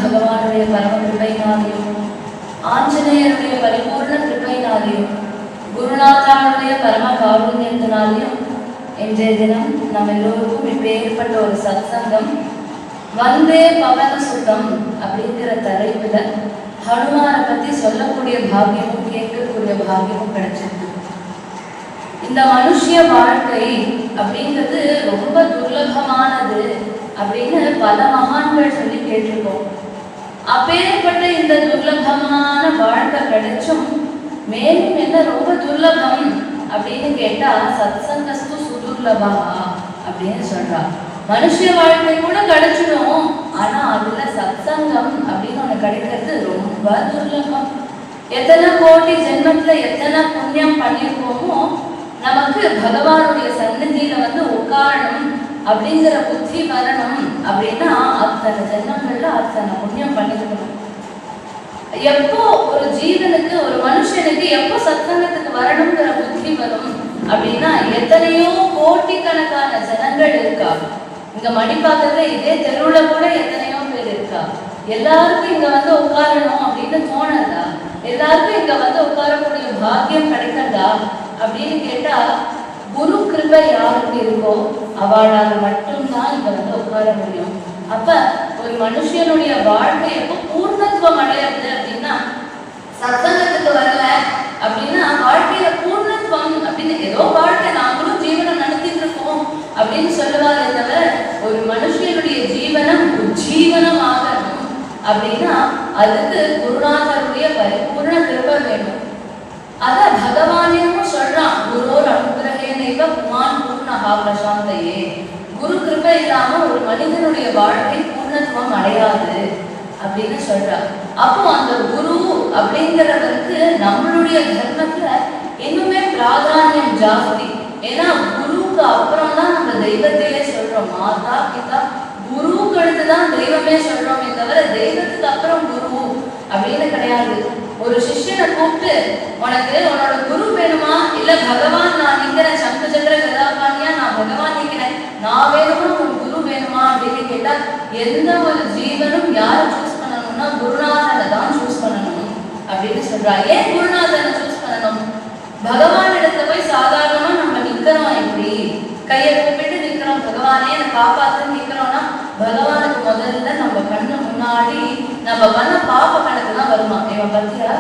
பகவானுடைய பரம கிருபையினாலையும் ஆஞ்சநேயருடைய பரிபூர்ண கிருபையினாலையும் குருநாதாவுடைய பரம காருண்யத்தினாலையும் இன்றைய தினம் நம்ம எல்லோருக்கும் இப்பேற்பட்ட ஒரு சத்சங்கம் வந்தே பவன சுத்தம் அப்படிங்கிற தலைப்புல ஹனுமானை பத்தி சொல்லக்கூடிய பாக்கியமும் கேட்கக்கூடிய பாக்கியமும் கிடைச்சிருக்கு. இந்த மனுஷிய வாழ்க்கை அப்படிங்கிறது ரொம்ப துர்லபமானது அப்படின்னு பல மகான்கள் சொல்லி கேட்டிருக்கோம். அப்பேற்பட்ட இந்த துர்லபமான வாழ்க்கை கிடைச்சும் மேலும் என்ன ரொம்ப துர்லபம் அப்படின்னு கேட்டா சத்சங்கஸ்து சுதுர்லபா அப்படின்னு சொல்றா. மனுஷ வாழ்க்கை கூட கிடைச்சிடும், ஆனா அதுல சத்சங்கம் அப்படின்னு ஒண்ணு கிடைக்கிறது ரொம்ப துர்லபம். எத்தனை கோடி ஜென்மத்துல எத்தனை புண்ணியம் பண்ணியிருக்கோமோ நமக்கு பகவானுடைய சன்னதியில உட்காரணும் அப்படிங்கிற புத்தி வரணும் அப்படின்னா அத்தனை ஜென்மங்கள்ல அத்தனை புண்ணியம் பண்ணிருக்கணும். எப்போ ஒரு ஜீவனுக்கு ஒரு மனுஷனுக்கு எப்போ சத்சங்கத்துக்கு வரணுங்கிற புத்தி வரும் அப்படின்னா எத்தனையோ கோட்டிக்கணக்கான ஜனங்கள் இருக்கா. இங்க மணிப்பாக்கத்துல இதே தெருவுல கூட எத்தனையோ பேர் இருக்கா. எல்லாருக்கும் இங்க உட்காரணும் அப்படின்னு தோணதா? எல்லாருக்கும் இங்க உட்காரக்கூடிய பாக்கியம் கிடைக்கிறதா அப்படின்னு கேட்டா குரு கிருபை யாருக்கு இருக்கோ அவளால் மட்டும்தான் இங்க உட்கார முடியும். அப்ப ஒரு மனுஷனுடைய வாழ்க்கை எப்போ பூர்ணத்துவம் அடையாது அப்படின்னா சத்சங்கத்துக்கு வரல அப்படின்னா வாழ்க்கையில பூர்ணத்துவம் அப்படின்னு ஏதோ வாழ்க்கை நாங்களும் ஜீவனம் நடத்திட்டு இருக்கோம் அப்படின்னு சொல்லுவாரே தவிர ஒரு மனுஷனுடைய ஜீவனம் உஜ்ஜீவனம் ஆகணும் அப்படின்னா அதுக்கு குருநாதருடைய பரிபூர்ண கிருபை வேணும். அத பகவானேயும் சொல்றான், குருவோர் அனுகிரகேனைவ புமான் பூர்ணஹா பிரசாந்தையே. குரு கிருபை இல்லாம ஒரு மனிதனுடைய வாழ்க்கை பூர்ணத்துவம் அடையாது அப்படின்னு சொல்றார். அப்போ அந்த குரு அப்படிங்கிறவருக்கு நம்மளுடைய தர்மத்துல இன்னுமே பிராதானியம் ஜாஸ்தி. ஏன்னா குருவுக்கு அப்புறம் தான் நம்ம தெய்வத்தையே சொல்றோம். மாதா பிதா குருவுக்கு அடுத்துதான் தெய்வமே சொல்றோமே தவிர தெய்வத்துக்கு அப்புறம் குரு அப்படின்னு கிடையாது. ஒரு சிஷ்யனை கூப்பிட்டு உனக்கு உன்னோட குரு வேணுமா இல்ல பகவான் நான் நிக்கிறேன் சங்கு சக்கர கதாபாணியா நான் பகவான் நிக்கிறேன் நான் வேணுமா ஒரு குரு வேணுமா அப்படின்னு கேட்டா எந்த ஒரு ஜீவனும் யாரை சூஸ் பண்ணணும்னா குருநாதனை தான் சூஸ் பண்ணணும் அப்படின்னு சொல்றா. ஏன் குருநாதனை சூஸ் பண்ணணும்? பகவான் இடத்துல போய் சாதாரணமா நம்ம நிக்கிறோம், எப்படி கையை கூப்பிட்டு நிக்கிறோம், பகவானே என்னை காப்பாத்துன்னு நிக்கிறோம்னா பகவானுக்கு முதல்ல நம்ம கண்ணு முன்னாடி நம்ம பண்ண பாப்ப கணக்கு தான் வருமா. இவன் பத்தியா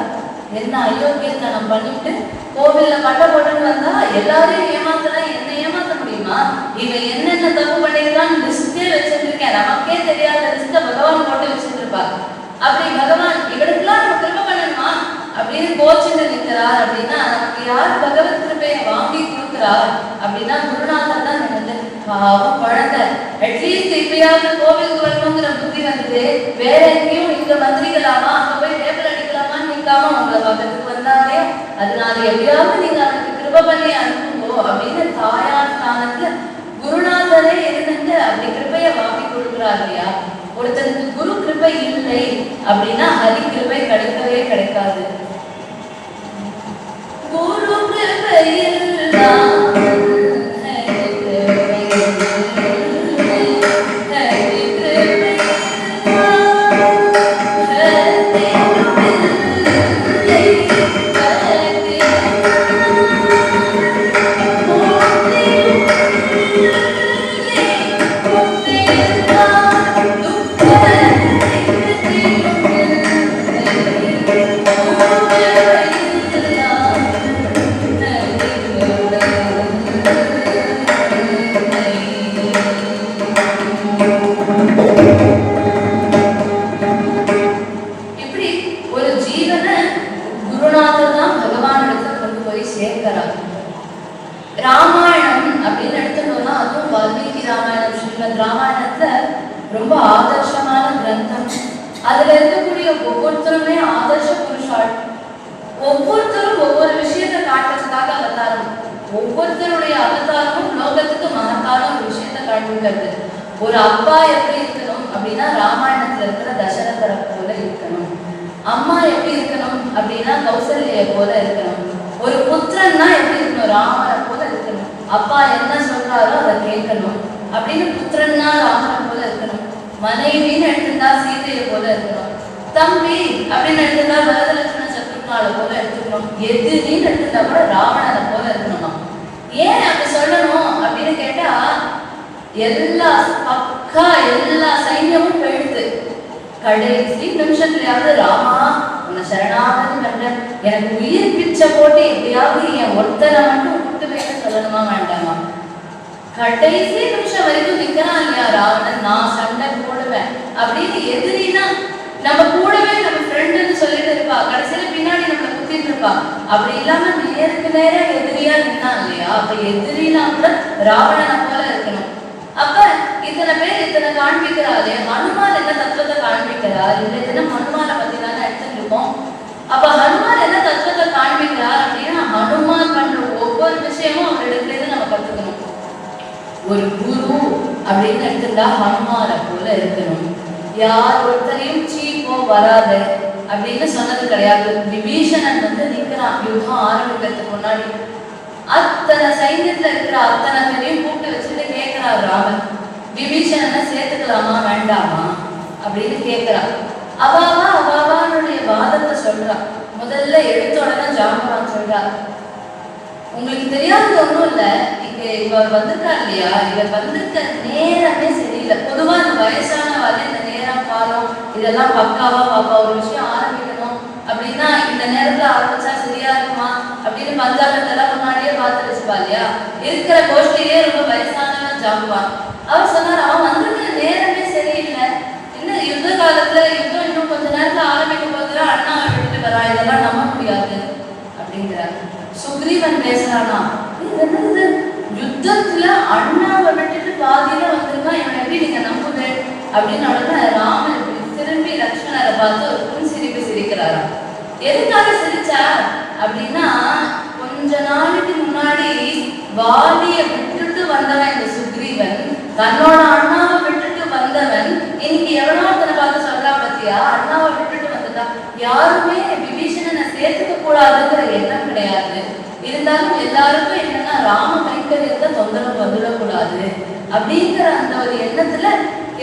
என்ன அயோக்கியத்தை நம்ம பண்ணிட்டு கோவில்ல பட்ட போட்டுன்னு வந்தா எல்லாரையும் ஏமாத்தலாம், என்ன ஏமாத்த முடியுமா? இவன் என்னென்ன தப்பு பண்ணிருக்கான்னு லிஸ்டே வச்சிருக்கேன், நமக்கே தெரியாத லிஸ்ட பகவான் போட்டு வச்சுட்டு இருப்பாரு. அப்படி பகவான் இவனுக்குலாம் நம்ம கிருபை பண்ணணுமா அப்படின்னு கோச்சிட்டு நிற்கிறார் அப்படின்னா நமக்கு யார் பகவத் கிருபையை வாங்கி கொடுக்குறார் அப்படின்னா குருநாதர் தான். பாவம் குழந்தை அட்லீஸ்ட் இப்பயாவது கோவிலுக்கு வரணுங்கிற புத்தி வந்து வேற எங்கேயும் இங்க மந்திரிகளாமா அங்க போய் டேபிள் அடிக்கலாமான்னு நிற்காம உங்களை பக்கத்துக்கு வந்தாலே அதனால எப்படியாவது நீங்க அவனுக்கு கிருபை பண்ணி அனுப்புங்கோ அப்படின்னு தாயார் ஸ்தானத்துல குருநாதரே இருந்துட்டு அப்படி கிருபையை வாங்கி கொடுக்குறாரு இல்லையா. ஒருத்தருக்கு குரு கிருபை இல்லை அப்படின்னா ஹரி கிருபை கிடைக்கவே கிடைக்காது. குரு கிருபை ராமாயணம் அப்படின்னு எடுத்துட்டோம்னா அதுவும் வால்மீகி ராமாயணம் ஸ்ரீமத் ராமாயணத்துல ரொம்ப ஆதர்ஷமான கிரந்தம். அதுல இருக்கக்கூடிய ஒவ்வொருத்தருமே ஆதர்ஷ புருஷாள். ஒவ்வொருத்தரும் ஒவ்வொரு விஷயத்தை காட்டுறதுக்காக அவதாரம். ஒவ்வொருத்தருடைய அவதாரமும் லோகத்துக்கு மகத்தான ஒரு விஷயத்தை காட்டுகிறது. ஒரு அப்பா எப்படி இருக்கணும் அப்படின்னா ராமாயணத்துல இருக்கிற தசரதரை போல இருக்கணும். அம்மா எப்படி இருக்கணும் அப்படின்னா கௌசல்யை போல இருக்கணும். ஒரு புத்திரன்னா எப்படி இருக்கணும்? ராமரை போல இருக்கணும். அப்பா என்ன சொல்றாரோ அதை கேட்கணும் அப்படின்னு புத்திரன்னா ராமரை போல இருக்கணும். மனைவின்னு எடுத்துட்டா சீதையை போல இருக்கணும். அப்படின்னு எடுத்துட்டா வரதலட்சுமண சத்ருக்னால போல எடுத்துக்கணும். எதிரின்னு எடுத்துட்டா கூட ராவணனை போல இருக்கணும். ஏன் அப்படி சொல்லணும் அப்படின்னு கேட்டா, எல்லா பக்கா எல்லா சைன்யமும் போயிடுது. கடைசி நிமிஷத்துலயாவது ராமா உன்னை சரணாகதி பண்றேன், எனக்கு உயிர் பிச்சை போட்டு எப்படியாவது என் ஒருத்தனை மட்டும் விட்டு வைக்க சொல்லணுமா வேண்டாமா? கடைசி நிமிஷம் வரைக்கும் நிக்கிறான் இல்லையா ராவணன், நான் சண்டை போடுவேன் அப்படின்னு. எதிரினா நம்ம கூடவே நம்ம ஃப்ரெண்டுன்னு சொல்லிட்டு இருப்பா, கடைசியில பின்னாடி நம்மளை குத்திட்டு இருப்பா. அப்படி இல்லாம நேருக்கு நேர எதிரியா நின்னான் இல்லையா, அப்ப எதிரினா கூட ராவணனை போல இருக்கணும். அப்ப இத்தனை பேர் இத்தனை காண்பிக்கிறாரு, ஹனுமான் என்ன தத்துவத்தை காண்பிக்கிறார்? இந்த தினம் ஹனுமானை பத்தி தானே எடுத்துட்டு இருக்கோம். அப்ப ஹனுமான் என்ன தத்துவத்தை காண்பிக்கிறார் அப்படின்னா, ஹனுமான் பண்ற ஒவ்வொரு விஷயமும் அவரிடத்துல இருந்து நம்ம கத்துக்கணும். ஒரு குரு அப்படின்னு எடுத்துட்டா ஹனுமானை போல இருக்கணும். யார் ஒருத்தரையும் சீப்போ வராது அப்படின்னு சொன்னது கிடையாது. விபீஷணன் நிக்கிறான் யுத்தம் ஆரம்பிக்கிறதுக்கு முன்னாடி. அத்தனை சைன்யத்துல இருக்கிற அத்தனை பேரையும் கூப்பிட்டு வச்சுட்டு கேட்கிறார் ராமன், விபீஷணனை சேர்த்துக்கலாமா வேண்டாமா அப்படின்னு கேட்கிறான். அவாவானுடைய வாதத்தை சொல்றான். முதல்ல எடுத்த உடனே ஜாம்பவான் சொல்றார், உங்களுக்கு தெரியாதது ஒன்றும் இல்லை, இங்க இவர் வந்திருக்கார் இல்லையா, இவர் வந்திருக்க நேரமே சரியில்லை. பொதுவா இந்த வயசான வரை இந்த நேரம் காலம் இதெல்லாம் பக்காவா பாப்பா. ஒரு விஷயம் ஆரம்பிக்கணும் அப்படின்னா இந்த நேரத்துல ஆரம்பிச்சா சரியா இருக்குமா அப்படின்னு பஞ்சாபத்தெல்லாம் முன்னாடியே பார்த்து வச்சுப்பா இல்லையா. இருக்கிற கோஷ்டிலேயே ரொம்ப வயசானவன் ஜாம்பவான். அவர் சொன்னார், அவன் வந்திருக்கிற நேரமே சரியில்லை, இன்னும் யுத்த காலத்துல யுத்தம் இன்னும் கொஞ்ச நேரத்துல ஆரம்பிக்க போதுல அண்ணாவை விட்டுட்டு வரா, இதெல்லாம் நம்ப முடியாது அப்படிங்கிறார். சுக்ரீவன் பேசுறானா, யுத்தத்துல அண்ணாவை விட்டுட்டு பாதியில வந்திருக்கான், இவன் எப்படி நீங்க நம்புவேன் அப்படின்னு உடனே ராமன் திரும்பி லக்ஷ்மணரை பார்த்து ஒரு புன்சிரிப்பு சிரிக்கிறாரா. எதுக்காக சிரிச்சார் அப்படின்னா, கொஞ்ச நாளைக்கு முன்னாடி வாலியை விட்டுட்டு வந்தவன் இந்த சுக்ரீவன், தன்னோட அண்ணாவை விட்டுட்டு வந்தவன் இன்னைக்கு எவ்வளோ தன்னை பார்த்து சொல்றா பத்தியா, அண்ணாவை விட்டுட்டு வந்துட்டான். யாருமே விபீஷணனை சேர்த்துக்க கூடாதுங்கிற எண்ணம் கிடையாது. இருந்தாலும் எல்லாருக்கும் என்னன்னா ராம கைங்கரியத்தை தொந்தரவு வந்துடக்கூடாது அப்படிங்கிற அந்த ஒரு எண்ணத்துல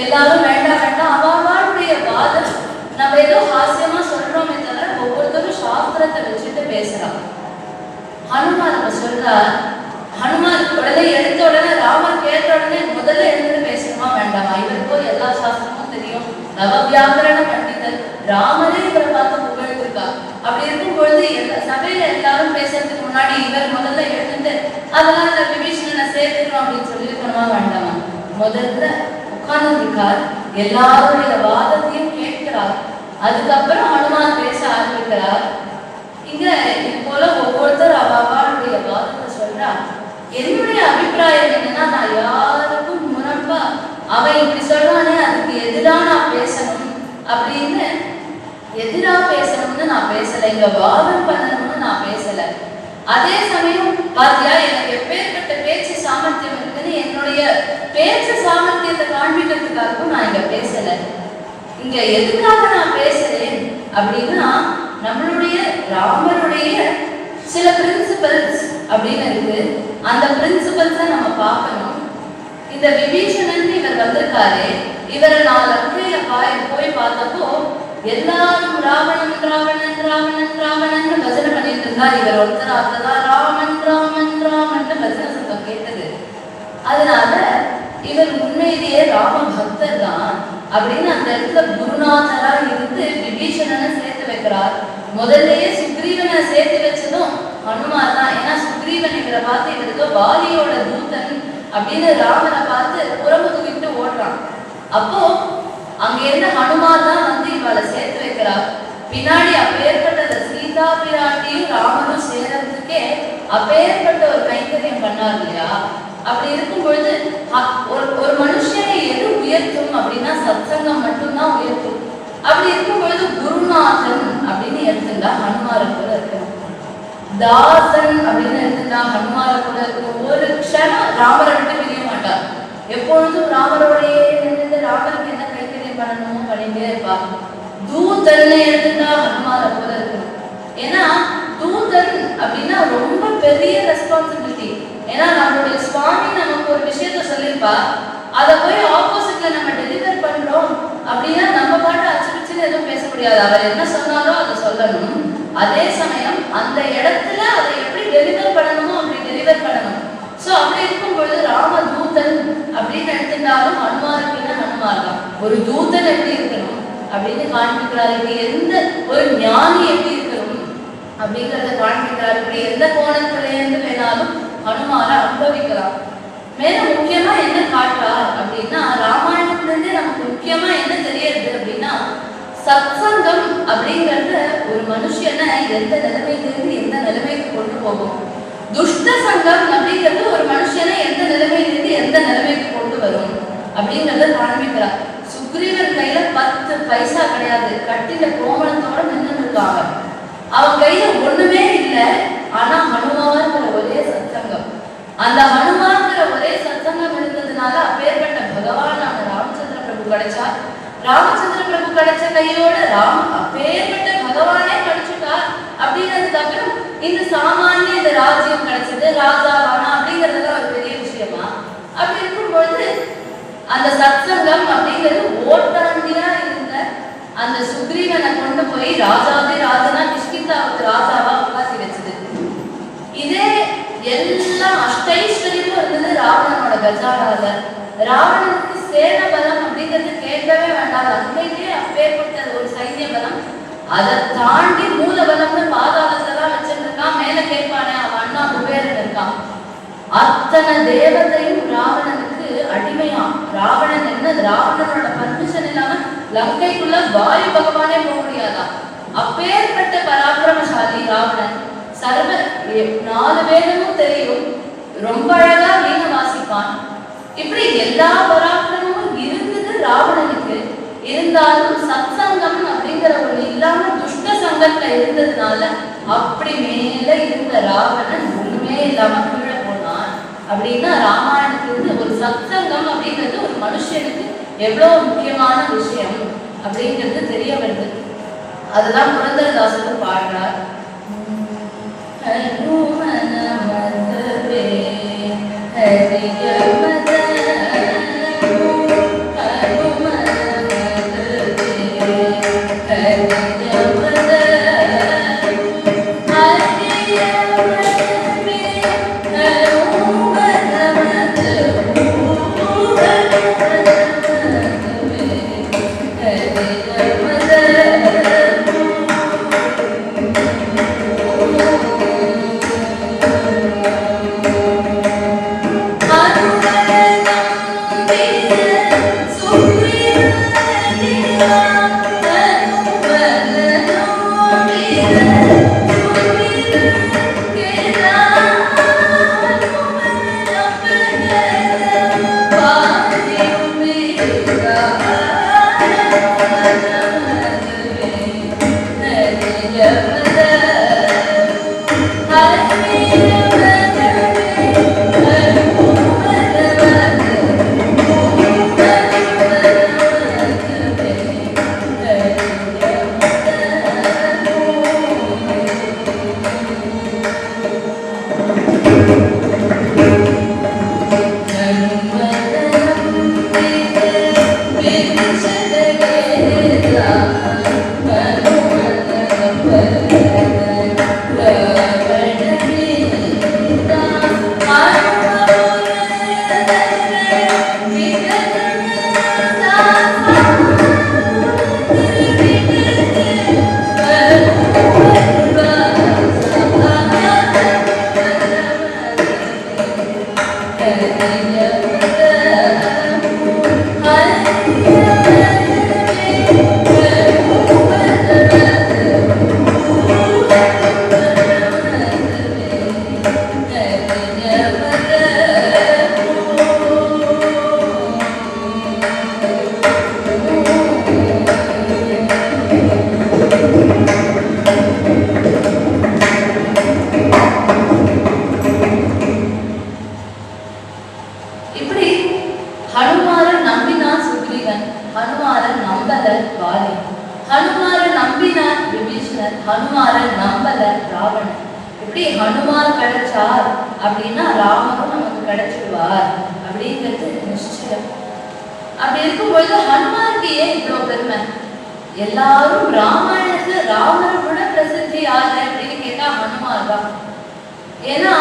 எல்லாரும் வேண்டாம் வேண்டாம் அவாவாளுடைய வாதம். நம்ம ஏதோ ஹாஸ்யமா சொல்றோமே தவிர ஒவ்வொருத்தரும் சாஸ்திரத்தை வச்சுட்டு பேசுறான். ஹனுமான் நம்ம சொல்றார், ஹனுமான் உடனே எடுத்த உடனே ராமர் கேட்ட உடனே முதல்ல எழுந்து பேசணுமா வேண்டாமா? இவருக்கும் எல்லா சாஸ்திரமும் தெரியும், நவவியாகரண பண்டிதர், ராமரே இவரை பார்த்து புகழ்ந்திருக்கா. அப்படி இருக்கும் பொழுது எல்லா சபையில எல்லாரும் பேசுறதுக்கு முன்னாடி இவர் முதல்ல எழுந்து அதெல்லாம் இந்த விபீஷணனை சேர்த்துக்கணும் அப்படின்னு சொல்லியிருக்கணுமா வேண்டாமா? முதல்ல உட்கார்ந்து இருக்கார், எல்லாருடைய வாதத்தையும் கேட்கிறார். அதுக்கப்புறம் ஹனுமான் பேச ஆரம்பிக்கிறார். இங்க இது போல ஒவ்வொருத்தர் அவளுடைய வாதத்தை சொல்றா. என்னுடைய அபிப்பிராயம் என்னன்னா, நான் யாருக்கும் முரம்பா அவன் இப்படி சொல்றானே அதுக்கு எதிராக நான் பேசணும் அப்படின்னு எதிராக பேசணும்னு நான் பேசல, இங்க வாதம் பண்ணணும்னு நான் பேசல. அதே சமயம் பாத்தியா எனக்கு எப்பேற்பட்ட பேச்சு சாமர்த்தியம் இருக்குன்னு என்னுடைய பேச்சு சாமர்த்தியத்தை காண்பிக்கிறதுக்காகவும் நான் இங்க பேசல. இங்க எதுக்காக நான் பேசுறேன் அப்படின்னா, நம்மளுடைய ராமருடைய சில பிரின்சிபல்ஸ் அப்படின்னு இருக்கு. அந்த பிரின்சிபல்ஸை நம்ம பார்க்கணும். இந்த விபீஷணன் இவர் வந்திருக்காரு, இவரை நான் லங்கையில போய் பார்த்தப்போ எல்லாரும் ராவணன் ராவணன் ராவணன் ராவணன் பஜனை பண்ணிட்டு இருந்தார். இவர் ஒருத்தராகதான் ராமன் ராமன் ராமன் பஜனை சத்தம் கேட்டது. அதனால இவர் உண்மையிலேயே ராம பக்தர் தான் அப்படின்னு அந்த இடத்துல குருநாதரா இருந்து விபீஷணனை சேர்த்து வைக்கிறார். முதல்லயே சுக்ரீவனை சேர்த்து வச்சதும் ஹனுமான் தான். ஏன்னா சுக்ரீவன் இவரை பார்த்து இவருக்கு வாலியோட தூதன் அப்படின்னு ராமனை பார்த்து புறமுது விட்டு ஓடுறான். அப்போ அங்க இருந்த ஹனுமான் தான் இவளை சேர்த்து வைக்கிறார். பின்னாடி அப்பேற்பட்ட சீதா பிராட்டியும் ராமனும் சேரத்துக்கே அப்பேற்பட்ட ஒரு கைங்கரியம் பண்ணார் இல்லையா. அப்படி இருக்கும் பொழுது ஒரு மனுஷனை எது உயர்த்தும் அப்படின்னா சத்சங்கம் மட்டும்தான் உயர்த்தும். அப்படி இருக்கும் பொழுது குருநாதன் அப்படின்னு எடுத்துட்டா ஹனுமாரை கூட இருக்கணும், தாசன் அப்படின்னு எடுத்துட்டா ஹனுமாரை கூட இருக்கணும். ஒரு க்ஷணம் ராமரை விட்டு பிரிய மாட்டார். எப்பொழுதும் ராமரோடையே இருந்தது, ராமருக்கு என்ன கைங்கரியம் பண்ணணுமோ பண்ணிட்டே இருப்பா. தூதன் எடுத்துட்டா ஹனுமாரை போல இருக்கணும். ஏன்னா தூதன் அப்படின்னா ரொம்ப பெரிய ரெஸ்பான்சிபிலிட்டி. ஏன்னா நம்மளுடைய சுவாமி நமக்கு ஒரு விஷயத்த சொல்லியிருப்பா, அதை போய் ஆப்போசிட்ல நம்ம டெலிவர் பண்றோம் அப்படின்னா நம்ம பாட்டு அச்சுன்னு எதுவும் பேச முடியாது. முடியாது. அவர் என்ன சொன்னாரோ அதை சொல்லணும். அதே சமயம் அந்த இடத்துல அதை எப்படி டெலிவர் பண்ணணுமோ அப்படி டெலிவர் பண்ணணும். ஸோ அப்படி இருக்கும்பொழுது ராமதூதன் அப்படின்னு எடுத்துட்டாலும் ஹனுமாருக்கு என்ன ஹனுமார் தான். ஒரு தூதன் எப்படி இருக்கணும் அப்படின்னு காண்பிக்கிறார். இப்படி எந்த ஒரு ஞானி எப்படி இருக்கணும் அப்படிங்கிறத காண்பிக்கிறார். இப்படி எந்த கோணத்திலேருந்து வேணாலும் ஹனுமாரை அனுபவிக்கலாம். மேலும் முக்கியமா என்ன காட்டுறார் அப்படின்னா, ராமாயணத்திலிருந்தே நமக்கு முக்கியமா என்ன தெரியுது அப்படின்னா, சத்சங்கம் அப்படிங்கிறது ஒரு மனுஷனை எந்த நிலைமையிலிருந்து எந்த நிலைமைக்கு கொண்டு போகும். துஷ்ட சங்கம் அப்படிங்கிறது ஒரு மனுஷனை எந்த நிலைமையிலிருந்து எந்த நிலைமைக்கு கொண்டு வரும் அப்படிங்கிறத காண்பிக்கிறார். சுக்ரீவன் கையில 10 பைசா கிடையாது, கட்டில கோமணத்தோட நின்று இருக்காங்க. அவன் கையில ஒண்ணுமே இல்லை. ஆனா ஹனுமான்கிற ஒரே சத்சங்கம், அந்த ஹனுமான்கிற ஒரே சத்சங்கம் இருந்ததுனால அப்பேற்பட்ட பகவானான ராமச்சந்திர பிரபு கிடைச்சார். ராமச்சந்திர பிரபு கிடைச்ச கையோட அப்பேற்பட்ட பகவானே கிடைச்சுட்டார். அப்படிங்கிறதுக்கு அப்புறம் இந்த சாமானிய இந்த ராஜ்யம் கிடைச்சது, ராஜாவானா அப்படிங்கிறதுலாம் ஒரு பெரிய விஷயமா? அப்படி இருக்கும்பொழுது அந்த சத்சங்கம் அப்படிங்கிறது ஓட்டாண்டியா இருந்த அந்த சுக்ரீவனை கொண்டு போய் ராஜாவே ராஜனா கிஷ்கிந்தாவுக்கு ராஜாவா உட்காசி வச்சது. இதே எல்லாம் அஷ்டைஸ்வரியமும் இருந்தது ராவணனோட கஜானால. ராவணனுக்கு சேன பலம் அப்படிங்கிறது கேட்கவே வேண்டாம். அன்னைக்கே அப்பேற்பட்ட ஒரு சைன்ய பலம், அதை தாண்டி மூல பலம்னு பாதாளத்தெல்லாம் வச்சிருக்கான். மேல கேட்பானே அவன் அண்ணா குபேரன் இருக்கான். அத்தனை தேவதையும் ராவணனுக்கு அடிமையா. ராவணன் என்ன, ராவணனோட பர்மிஷன் இல்லாம லங்கைக்குள்ள வாயு பகவானே போக முடியாதான். அப்பேற்பட்ட பராக்கிரமசாலி ராவணன். சர்வ 4 வேதமும் தெரியும், ரொம்ப அழகா வீண வாசிப்பான். இப்படி எல்லா பராக்கிரமும் இருந்தது ராவணனுக்கு. இருந்தாலும் சத்சங்கம் அப்படிங்கிற ஒண்ணு இல்லாம துஷ்ட சங்கத்துல இருந்ததுனால அப்படி மேல இருந்த ராவணன் ஒண்ணுமே இல்லாம கீழே போனான். அப்படின்னா ராமாயணத்துக்கு ஒரு சத்சங்கம் அப்படிங்கிறது ஒரு மனுஷனுக்கு எவ்வளவு முக்கியமான விஷயம் அப்படிங்கிறது தெரிய வருது. அதுதான் புரந்தரதாசர் பாடுறார். எல்லாரும் ராமாயணத்துல ராமரை விட பிரசித்தி யாரு அப்படின்னு கேட்டா ஹனுமார் தான். ஏன்னா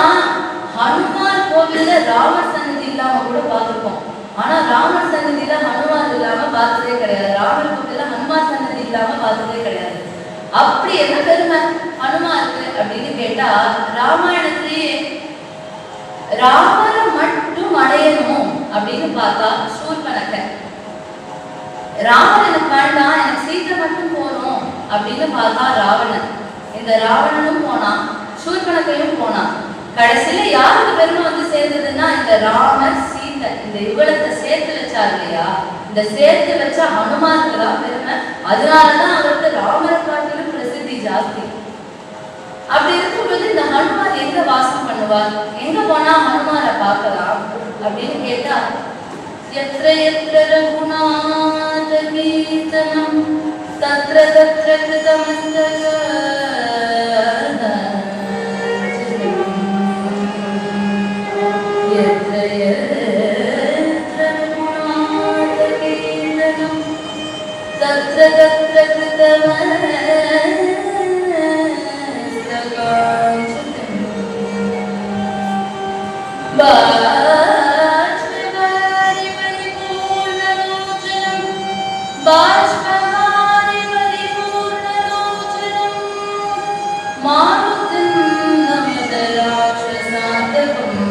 ஹனுமார் கோவில்ல ராமர் சன்னதி இல்லாம கூட பார்த்துருக்கோம். ஆனா ராமர் சன்னதியில ஹனுமார் இல்லாம பார்த்ததே கிடையாது. ராமர் கோவில்ல ஹனுமார் சன்னதி இல்லாம பார்த்ததே கிடையாது. அப்படி என்ன பெருமை ஹனுமாருக்கு அப்படின்னு கேட்டா, ராமாயணத்திலேயே ராமரை மட்டும் அடையணும் அப்படின்னு பார்த்தா சூர்பனகன், ராமர் எனக்கு வேண்டாம் எனக்கு சீத்தை மட்டும் போகணும் அப்படின்னு பார்த்தா ராவணன். இந்த ராவணனும் போனான், சூர்பனகையும் போனான். கடைசியில யாருக்கு பெருமை வந்து சேர்ந்ததுன்னா இந்த ராமர் சீத்தை இந்த யுகலத்தை சேர்த்து வச்சார் இல்லையா, இந்த சேர்த்து வச்ச ஹனுமாருக்கு தான் பெருமை. அதனாலதான் அவருக்கு ராமரை காட்டிலும் பிரசித்தி ஜாஸ்தி. அப்படி இருக்கும்போது இந்த ஹனுமார் எங்க வாசம் பண்ணுவார், எங்க போனா ஹனுமாரை பார்க்கலாம் அப்படின்னு கேட்டா, யத்ர யத்ர ரகுநாத கீர்த்தனம் தத்ர தத்ர கிருதமஸ்தக யத்ர யத்ர ரகுநாத கீர்த்தனம் தத்ர தத்ர கிருதமஸ்தக बाष्पवारि परिपूर्णलोचनं मारुतिं नमत राक्षसान्तकम्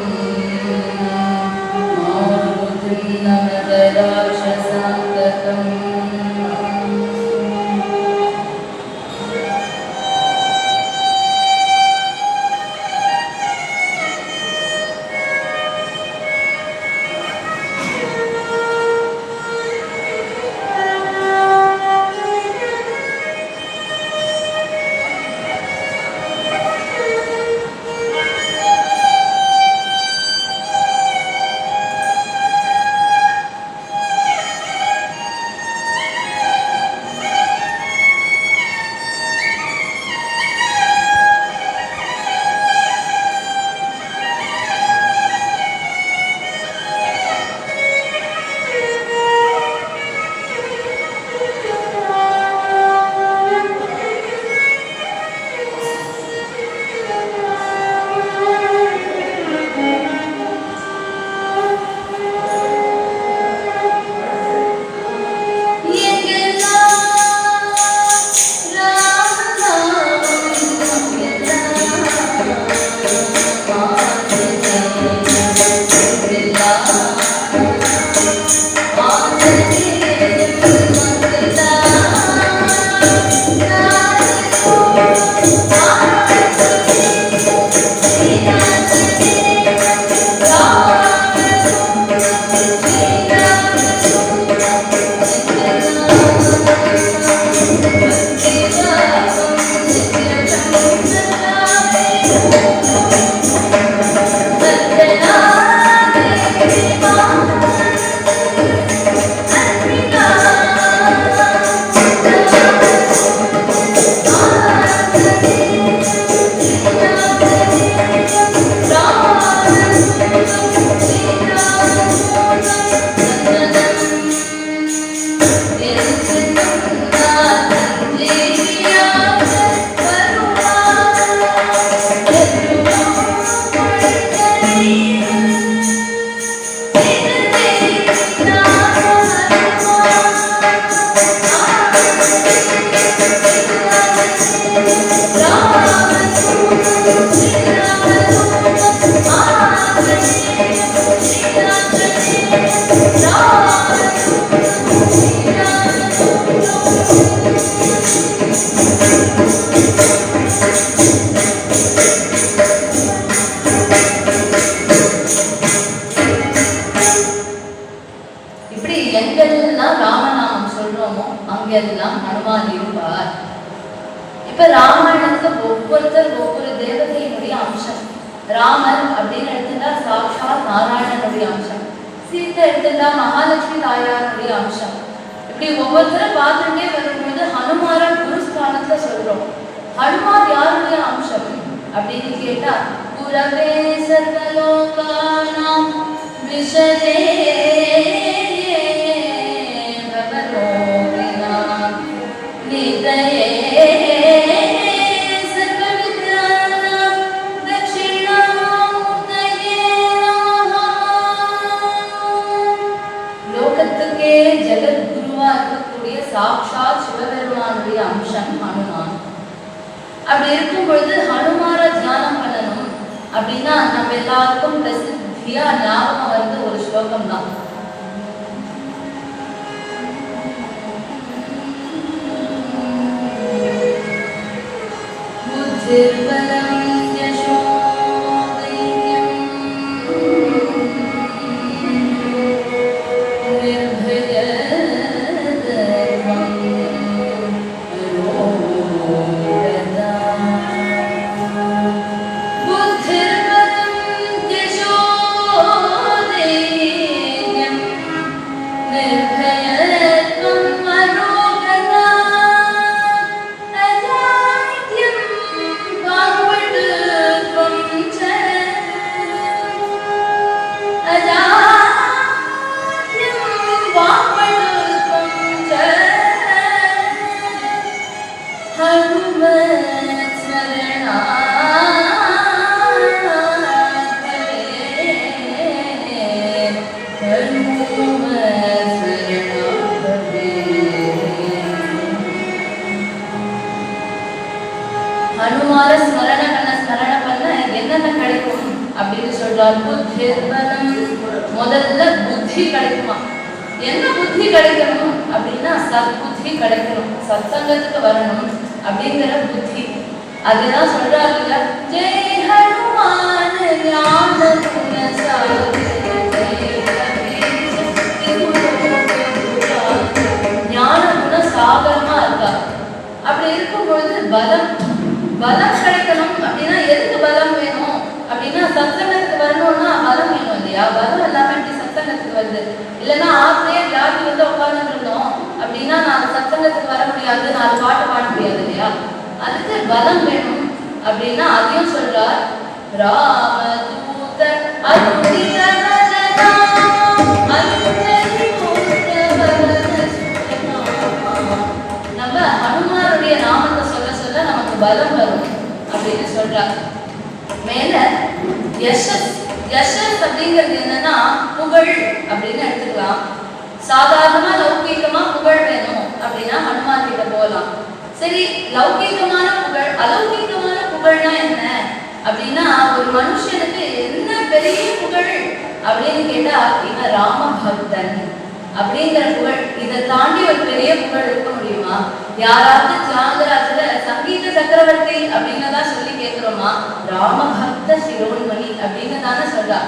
मारुतिं नमत राक्षसान्तकम् எல்லாம் ஹனுமான் இருப்பார். இப்ப ராமாயணத்துல ஒவ்வொருத்தர் ஒவ்வொரு தேவதையினுடைய அம்சம். ராமர் அப்படின்னு எடுத்துட்டா சாட்சாத் நாராயணனுடைய அம்சம், சீத்தை எடுத்துட்டா மகாலட்சுமி தாயாருடைய அம்சம். இப்படி ஒவ்வொருத்தரும் பார்த்துட்டே வரும்பொழுது ஹனுமார குருஸ்தானத்துல சொல்றோம். ஹனுமார் யாருடைய அம்சம் அப்படின்னு கேட்டா, குரவே சர்வலோகானாம் விஷதே ஹனுமான். அப்படி இருக்கும் பொழுது ஹனுமார தியானம் பண்ணணும் அப்படின்னா நம்ம எல்லாருக்கும் பிரசித்தியா ஞாபகம் வந்து ஒரு ஸ்லோகம் தான். ஹனுமார ஸ்மரண பண்ண என்னென்ன கிடைக்கும் அப்படின்னு சொல்றார். புத்திர்பலம், முதல்ல புத்தி கிடைக்குமா. என்ன புத்தி கிடைக்கணும் அப்படின்னா சத்புத்தி கிடைக்கணும், சத்சங்கத்துக்கு வரணும் அப்படிங்கிற புத்தி. அதுதான் சொல்றாரு இல்ல, ஜெய் ஹனுமான் ஞான குண ஞான குண சாகரமா இருக்கா. அப்படி இருக்கும் பொழுது பலம் கிடைக்கணும் அப்படின்னா எதுக்கு பலம் வேணும் அப்படின்னா சத்சங்கத்துக்கு வரணும்னா பலம் வேணும் இல்லையா. பலம் எல்லாமே சத்சங்கத்துக்கு வருது. இல்லைன்னா ஆசையே வியாதி வந்து உட்கார்ந்து இருந்தோம் அப்படின்னா நான் சத்சங்கத்துக்கு வர முடியாது, நான் பாட்டு பாட முடியாது இல்லையா. அதுக்கு பலம் வேணும் அப்படின்னா அதையும் சொல்றார். ராமதூத நம்ம ஹனுமானுடைய நாமத்தை சொல்ல சொல்ல நமக்கு பலம் வரும் அப்படின்னு சொல்றார். மேல யசஸ் அப்படிங்கிறது என்னன்னா புகழ் அப்படின்னு எடுத்துக்கலாம். சாதாரணமா லௌகீகமா புகழ் வேணும் அப்படின்னா ஹனுமான் கிட்ட போகலாம். சரி, லௌகீகமான புகழ் அலௌகீகமான புகழ்னா என்ன அப்படின்னா ஒரு மனுஷனுக்கு என்ன பெரிய புகழ் அப்படின்னு கேட்டா இவன் ராம பக்தன் அப்படிங்கிற புகழ். இதை தாண்டி ஒரு பெரிய புகழ் இருக்க முடியுமா? யாராவது தியாகராஜல சங்கீத சக்கரவர்த்தி அப்படின்னு தான் சொல்லி கேட்கிறோமா? ராம பக்த சிரோன்மணி அப்படின்னு தானே சொல்றா.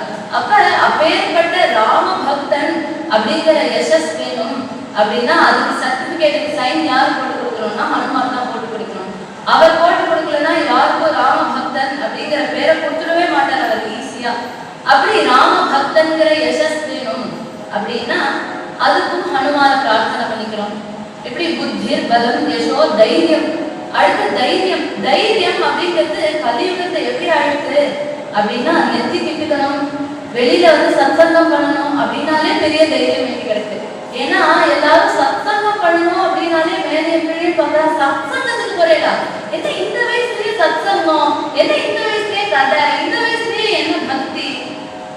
அப்பேற்பட்ட ராம பக்தன் அப்படிங்கிற யசஸ் வேணும் அப்படின்னா அதுக்கு சர்டிபிகேட்டுக்கு சைன் யார் போட்டு கொடுக்கணும்னா ஹனுமான் தான் போட்டு கொடுக்கணும். அவர் போட்டு கொடுக்கலன்னா யாருக்கும் ராம பக்தன் அப்படிங்கிற பேரை கொடுத்துடவே மாட்டார் அவர் ஈஸியா. அப்படி ராம பக்தன்கிற யசஸ் வேணும் அப்படின்னா அதுக்கும் ஹனுமான பிரார்த்தனை பண்ணிக்கிறோம். எப்படி புத்திர் பலம் யசோ தைரியம். அடுத்த தைரியம் அப்படிங்கிறது கலியுகத்தை எப்படி அழுத்து அப்படின்னா நெத்தி கிட்டுக்கணும், வெளியில வந்து சத்சங்கம் பண்ணணும் அப்படின்னாலே பெரிய தைரியம் எனக்கு கிடைக்கு. ஏன்னா எல்லாரும் சத்சங்கம் பண்ணணும் அப்படின்னாலே மேலே எப்படி பார்த்தா சத்சங்கத்துக்கு போறேடா, என்ன இந்த வயசுலயே சத்சங்கம், என்ன இந்த வயசுலயே கதை, இந்த வயசுலயே என்ன பக்தி.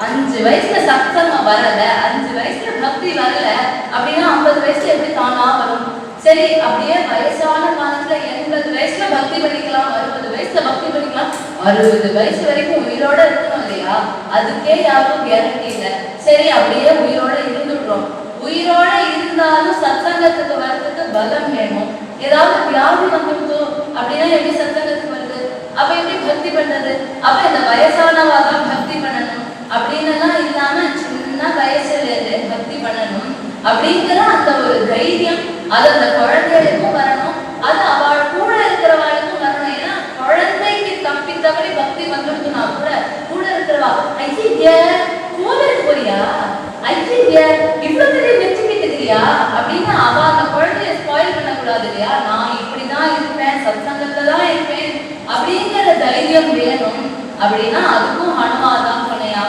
5 வயசுல சத்சங்கம் வரல, 5 வயசுல பக்தி வரல அப்படின்னா 50 வயசுல எப்படி தானா வரும்? சரி, அப்படியே வயசான காலத்துல 80 வயசுல பக்தி பண்ணிக்கலாம், 60 வயசுல பக்தி பண்ணிக்கலாம், 60 வயசு வரைக்கும் உயிரோட இருக்கணும் இல்லையா? அதுக்கே யாரும் கேரண்டி இல்லை. சரி, அப்படியே உயிரோட இருந்துடுறோம். உயிரோட இருந்தாலும் சத்சங்கத்துக்கு வர்றதுக்கு பலம் வேணும். ஏதாவது வியாதி வந்துடுதோ அப்படின்னா எப்படி சத்சங்கத்துக்கு வருது? அப்ப எப்படி பக்தி பண்றது? அப்ப இந்த வயசானவாதான் பக்தி பண்ணணும் அப்படின்னு இல்லாம சின்ன வயசுல பக்தி பண்ணணும் அப்படிங்கிற அந்த ஒரு தைரியம் அது அந்த குழந்தைகளுக்கும் வரணும், அது அவள் கூட இருக்கிறவாளுக்கும் வரணும். ஏன்னா குழந்தைக்கு தப்பி தவறி பக்தி வந்துடுதுன்னா கூட இருக்கிறவா ஐயா கோவிலுக்கு போறியா, ஐயா இவ்வளவு பெரிய வச்சுக்கிட்டு இருக்கிறியா அப்படின்னு அவ அந்த குழந்தைய ஸ்பாயில் பண்ணக்கூடாது இல்லையா. நான் இப்படிதான் இருப்பேன், சத்சங்கத்துலதான் இருப்பேன் அப்படிங்கிற தைரியம் வேணும் அப்படின்னா அதுக்கும் ஹனுமான் தான் துணையா.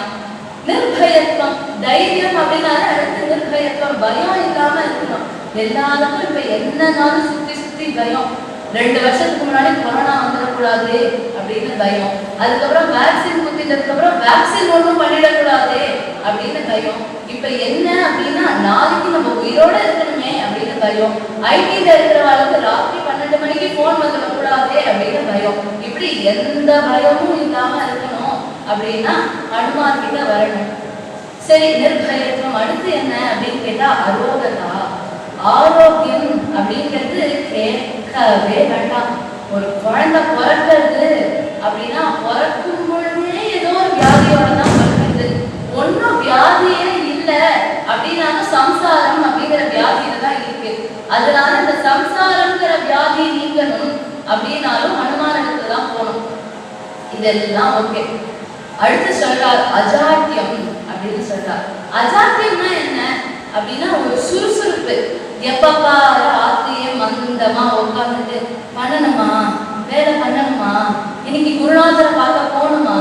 நிர்பயத்துவம், தைரியம் அப்படின்னா அடுத்து நிர்பயத்துவம், பயம் இல்லாம இருக்கணும். எல்லாருக்கும் இப்ப என்னன்னாலும் சுத்தி பயம். 2 வருஷத்துக்கு முன்னாடி கொரோனா வந்துடக்கூடாது அப்படின்னு பயம். அதுக்கப்புறம் வேக்சின் குத்திட்டதுக்கு அப்புறம் வேக்சின் ஒன்றும் பண்ணிடக்கூடாது அப்படின்னு பயம். இப்ப என்ன அப்படின்னா நாளைக்கு நம்ம உயிரோட இருக்கணுமே அப்படின்னு பயம். ஐடில இருக்கிறவங்களுக்கு ராத்திரி 12 12 மணிக்கு போன் வந்துடக்கூடாதே அப்படின்னு பயம். இப்படி எந்த பயமும் இல்லாம இருக்கணும் அப்படின்னா ஹனுமான் கிட்ட வரணும். சரி, நிர்பயத்துவம் அடுத்து என்ன அப்படின்னு கேட்டா அரோகதா, ஆரோக்கியம் அப்படிங்கிறது கேட்கவே வேண்டாம். ஒரு குழந்தை பிறக்கிறது அப்படின்னா பிறக்கும் பொழுதே ஏதோ ஒரு வியாதியோட தான் பிறக்கிறது. ஒன்னும் வியாதியே இல்லை அப்படின்னாலும் சம்சாரம் அப்படிங்கிற வியாதியில தான் இருக்கு. அதனால இந்த சம்சாரம்ங்கிற வியாதி நீங்கணும் அப்படின்னாலும் ஹனுமானிடத்துல தான் போகணும். இதெல்லாம் ஓகே. அடுத்து சொல்றார் அஜாட்டியம் அப்படின்னு சொல்றார். அஜாட்டியம்னா என்ன அப்படின்னா ஒரு சுறுசுறுப்பு. எப்பப்பா ராத்திரியே மந்தமா உட்காந்துட்டு பண்ணணுமா, வேலை பண்ணணுமா, இன்னைக்கு குருநாதரை பார்க்க போகணுமா,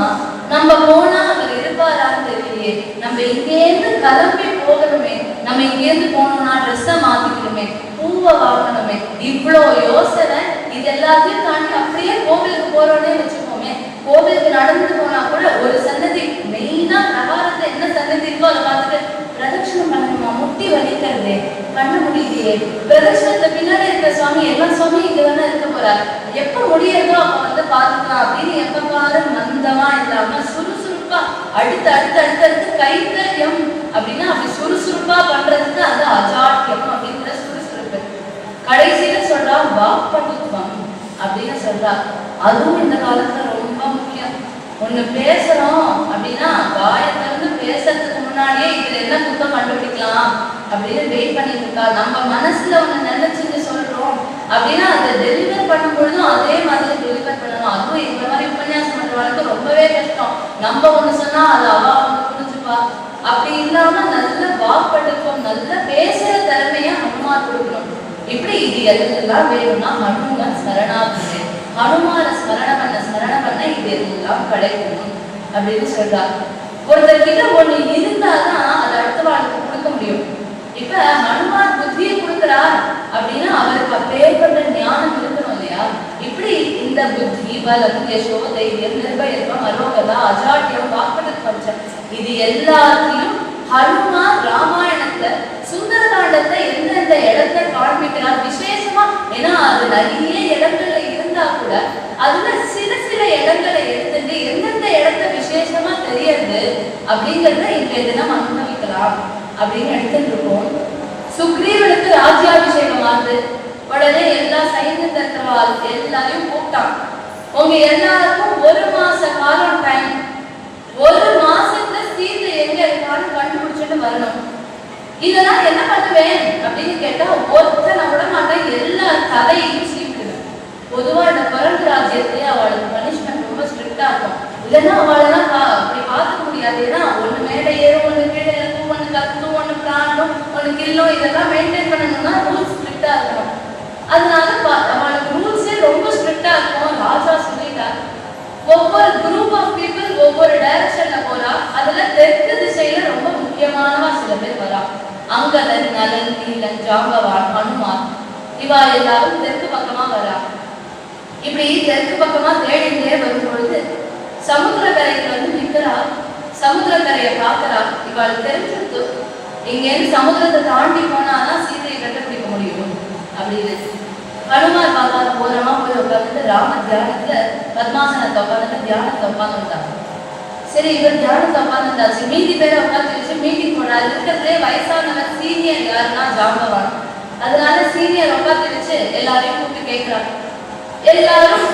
நம்ம போனா அவர் இருப்பாரான்னு தெரியலையே, நம்ம இங்கேருந்து கிளம்பி போகணுமே, நம்ம இங்கேருந்து போனோம்னா ட்ரெஸ்ஸை மாத்திக்கணுமே, பூவை வாங்கணுமே, இவ்வளோ யோசனை. இது எல்லாத்தையும் தாண்டி அப்படியே கோவிலுக்கு போறோன்னே வச்சுக்கோமே, கோவிலுக்கு நடந்து போனா கூட ஒரு சன்னதி மெயினா பிரகாரத்தை என்ன சன்னதி இருக்கோ அதை பார்த்துட்டு பிரதட்சணம் பண்ணணுமா, முட்டி வலிக்கிறதே பண்ண முடியலையே, பிரதட்சணத்தை பின்னாடி இருக்கிற சுவாமி எல்லா சுவாமி இங்க தானே இருக்க போறார், எப்ப முடியறதோ அப்ப வந்து பார்த்துக்கலாம் அப்படின்னு எப்ப பாரு மந்தமா இல்லாம சுறுசுறுப்பா அடுத்து அடுத்து அடுத்து அடுத்து கைத்தறியம் அப்படின்னா அப்படி சுறுசுறுப்பா பண்றதுக்கு அது அஜாட்டியம் அப்படிங்கிற சுறுசுறுப்பு. கடைசியில சொல்றா வாக்பட்டுத்வம் அப்படின்னு சொல்றா. அதுவும் இந்த காலத்துல ரொம்ப முக்கியம். ஒண்ணு பேசுறோம் அப்படின்னா வாயத்திலிருந்து பேசுறதுக்கு முன்னாடியே இதுல என்ன குத்தம் கண்டுபிடிக்கலாம் அப்படின்னு வெயிட் பண்ணிட்டு இருக்கா. நம்ம மனசுல ஒண்ணு நினைச்சுட்டு சொல்றோம் அப்படின்னா அதை டெலிவர் பண்ணும் பொழுதும் அதே மாதிரி டெலிவர் பண்ணணும். அதுவும் இந்த மாதிரி உபன்யாசம் பண்றவங்களுக்கு ரொம்பவே கஷ்டம். நம்ம ஒண்ணு சொன்னா அது அவ வந்து புரிஞ்சுப்பா. அப்படி இல்லாம நல்ல வாக்பட்டுக்கும் நல்ல பேசுற திறமைய ஹனுமான் கொடுக்கணும். இப்படி இது எல்லாம் வேணும்னா ஹனுமான் ஸ்மரணாபிஷே, ஹனுமான ஸ்மரண பண்ண இது எல்லாம் கிடைக்கணும் அப்படின்னு சொல்றாரு. ஒருத்தர்கிட்ட ஒண்ணு இருந்தாதான் அதை அடுத்த வாழ்க்கை கொடுக்க முடியும். இப்ப ஹனுமான் புத்தியை கொடுக்கிறார் அப்படின்னா அவருக்கு அப்பேற்பட்ட ஞானம் இருக்கணும் இல்லையா? இப்படி இந்த புத்தி, பலம், யசோ, தைரியம், நிர்பயத்துவம், அரோகதா, அஜாட்டியம், வாக்பட்டுத்வம் இது எல்லாத்தையும் ஹனுமான் ராமாயணத்துல சுந்தரகாண்டத்தை எந்தெந்த இடத்தை காண்பிக்கிறார் விசேஷமா. ஏன்னா அது நிறைய இடங்கள்ல இருந்தா கூட அதுல சில சில இடங்களை எடுத்துட்டு எந்தெந்த இடத்த விசேஷமா தெரியறது அப்படிங்கறத இன்றைய தினம் அனுபவிக்கலாம் அப்படின்னு எடுத்துட்டு இருக்கோம். சுக்ரீவனுக்கு ராஜ்யாபிஷேகம் ஆகுது. உடனே எல்லா சைன்யத்தவால் எல்லாரையும் கூப்பிட்டான். உங்க எல்லாருக்கும் 1 மாச காலம் டைம், 1 மாசத்துல சீதை எங்க இருக்கான்னு கண்டுபிடிச்சிட்டு வரணும். இதெல்லாம் என்ன பண்ணுவேன் அப்படின்னு கேட்டா ஒருத்தனை விட மாட்டேன், எல்லா தலையையும் சீக்கிடுவேன். பொதுவா இந்த பரந்த ராஜ்யத்திலே அவளுக்கு பனிஷ்மெண்ட் ரொம்ப ஸ்ட்ரிக்டா இருக்கும். இல்லைன்னா அவளெல்லாம் அப்படி பார்த்துக்க முடியாது. ஏன்னா ஒண்ணு மேடை ஏறும், ஒண்ணு கீழே இருக்கும், ஒண்ணு கத்தும், ஒண்ணு பிராணும், ஒண்ணு கில்லும், இதெல்லாம் மெயின்டைன் பண்ணணும்னா ரூல்ஸ் ஸ்ட்ரிக்டா இருக்கணும். அதனால அவளுக்கு ரூல்ஸே ரொம்ப ஸ்ட்ரிக்டா இருக்கும். ராஜா சொல்லிட்டார், ஒவ்வொரு குரூப் ஆஃப் பீப்புள் ஒவ்வொரு டைரக்ஷன்ல போறா. அதுல தெற்கு திசையில ரொம்ப முக்கியமானவா சில பேர் வரா. அங்கதன், நலன், நீலன், ஜாம்பவான், ஹனுமான் இவா எல்லாரும் தெற்கு பக்கமா வரா. இப்படி தெற்கு பக்கமா தேடிட்டே வரும் பொழுது சமுத்திரக்கரைக்கு வந்து நிக்கிறா. சமுத்திரக்கரையை பார்க்கறா. இவாளுக்கு தெரிஞ்சிருக்கு இங்கேருந்து சமுத்திரத்தை தாண்டி போனாதான் சீதையை கண்டுபிடிக்க முடியும் அப்படின்னு. ஹனுமான் பார்க்காத போறமா போய் உட்காந்துட்டு ராம தியானத்துல பத்மாசனத்தை உட்காந்துட்டு தியானத்தை உட்காந்துட்டாங்க. சரி, இவர் தியானத்தை உட்காந்துட்டாச்சு. மீதி பேரை உட்காந்து வச்சு மீட்டிங் போனார். இருக்கிறதுலே வயசானவர் சீனியர் யாருன்னா ஜாம்பவான். அதனால சீனியர் உட்காந்து வச்சு எல்லாரையும் கூப்பிட்டு கேட்கிறாங்க, எல்லாரும்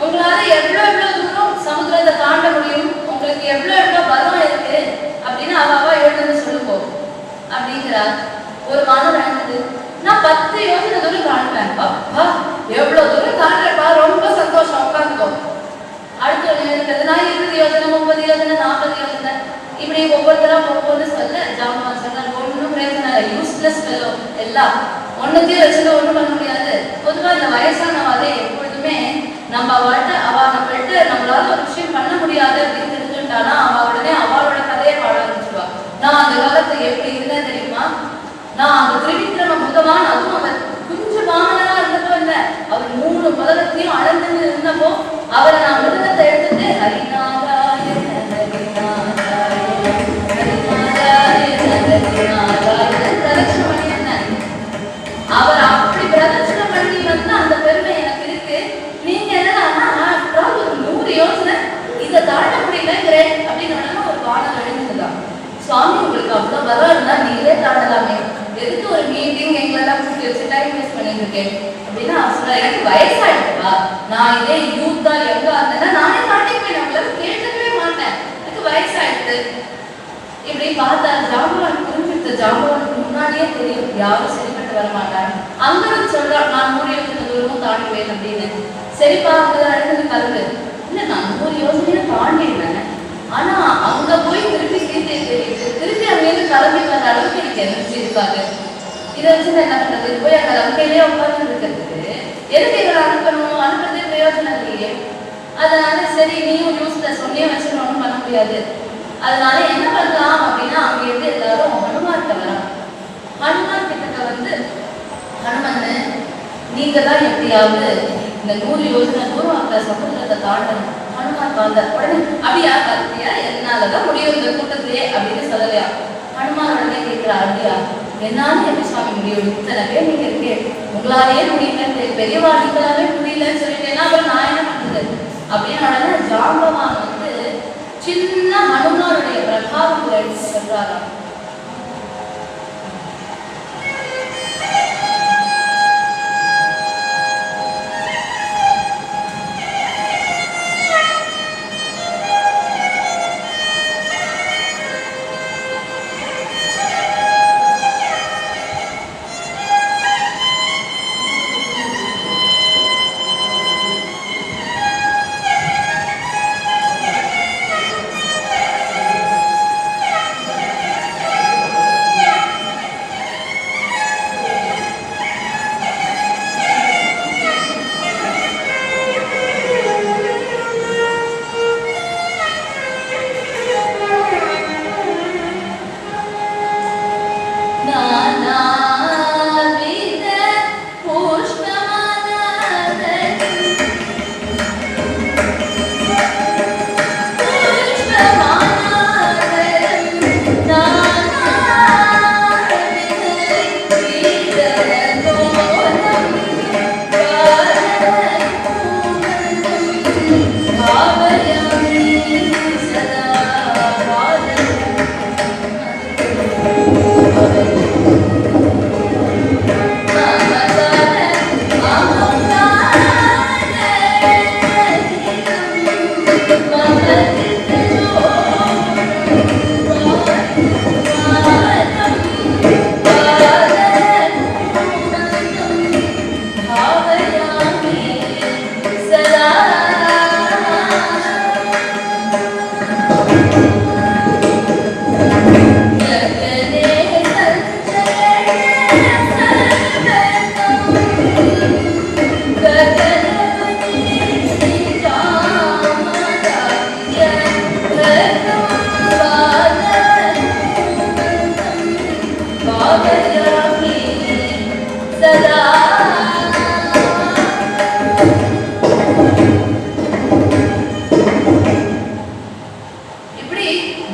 உங்களால எவ்வளவு தூரம் சமுத்திரத்தை தாண்ட முடியும், உங்களுக்கு எவ்வளவு பலம் இருக்கு அப்படின்னு அவ எழுந்து சொல்லுப்போ அப்படிங்கிறார். ஒரு மாதம் நடந்தது. நான் 10 யோசனை தூரம் தாண்டுறேன். அப்பா எவ்வளவு தூரம் தாண்டுறப்பா, ரொம்ப சந்தோஷம், உட்காந்துக்கோ. அடுத்த இருக்கிறது நான் 20 யோசனை, 30 யோசனை, 40 யோசனை, இப்படி ஒவ்வொருத்தரா ஒவ்வொரு சொல்ல ஜாமான் சொன்ன ஒன்றும் பிரயோஜனம் இல்லை, யூஸ்லெஸ் ஃபெல்லோ. எல்லாம் ஒன்னுத்தையும் வச்சுட்டு ஒன்றும் பண்ண முடியாது. பொதுவாக இந்த வயசானவாதே எப்பொழுதுமே நம்ம நம்மள்கிட்ட நம்மளால ஒரு விஷயம் பண்ண முடியாது அப்படின்னு தெரிஞ்சுட்டானா அவ உடனே அவளோட கதையை பாட ஆரம்பிச்சுடுவா. நான் அந்த காலத்துல எப்படி இருந்தேன் தெரியுமா, நான் அந்த திரிவிக்ரம புகவான், அதுவும் அவர் கொஞ்சம் வாமனா இருந்தப்போ இல்ல, அவர் 3 உலகத்தையும் அளந்து இருந்தப்போ அவரை நான் மிருகத்தை எடுத்துட்டு ஹரிநாதாய ஹரிநாதாய ஹரிநாதாய ஹரிநாதாய பிரதட்சணம் பண்ணி வந்தேன். அவர் அப்படி பிரதட்சணம் பண்ணி வந்து அந்த பெருமையை இருக்கேன் அப்படின்னா அவர் சொல்ற, எனக்கு வயசாயிடுப்பா, நான் இதே யூத்தா யங்கா இருந்தேன்னா நானே மாட்டிப்பேன், நம்மள கேட்டுக்கவே மாட்டேன், எனக்கு வயசாயிடுது. இப்படி பார்த்தா ஜாம்பவான் குறிப்பிட்ட ஜாம்பவானுக்கு முன்னாடியே தெரியும் யாரும் சரிப்பட்டு வர மாட்டாங்க. அங்க சொல்றா, நான் 100 யோசனை தூரமும் தாண்டுவேன் அப்படின்னு. சரிப்பா அங்க அடுத்தது கலந்து இல்ல, நான் 100 யோசனையை தாண்டிடுவேன், ஆனா அங்க போய் திருப்பி சீத்தையை தேடிட்டு திருப்பி அங்கேயிருந்து கிளம்பி வர அளவுக்கு எனக்கு எனர்ஜி இருக்காது. இதை வச்சு என்ன பண்றது, போய் அங்க லங்கையிலேயே உட்கார்ந்து இருக்கிறதுக்கு எதுக்கு இவரை அனுப்பணும், அனுப்புறதே பிரயோஜனம் இல்லையே. அதனால சரி நீயும் நியூஸ்ல சொன்னே வச்சு ஒன்றும் பண்ண முடியாது. அதனால என்ன பண்ணலாம் அப்படின்னா, அங்க இருந்து எல்லாரும் ஹனுமான்கிட்ட வராங்க. ஹனுமான் கிட்ட வந்து, ஹனுமன்னு நீங்க தான் எப்படியாவது இந்த 100 யோசனை தூரம் அந்த சமுத்திரத்தை தாண்டணும். ஹனுமான் பார்த்த உடனே அப்படியா பார்த்தியா, என்னாலதான் முடியும் இந்த கூட்டத்திலே அப்படின்னு சொல்லலையா. ஹனுமான் உடனே கேட்கிறா, அப்படியா என்னாலும் எப்படி சுவாமி முடியும், இத்தனை பேர் நீங்க இருக்கே, உங்களாலேயே முடியல, பெரியவா நீங்களாவே முடியலன்னு சொல்லிட்டேன்னா அப்புறம் நான் என்ன பண்றது அப்படின்னு உடனே ஜாம்பவான் வந்து சின்ன ஹனுமானுடைய பிரபாவங்களை எடுத்து சொல்றாராம்.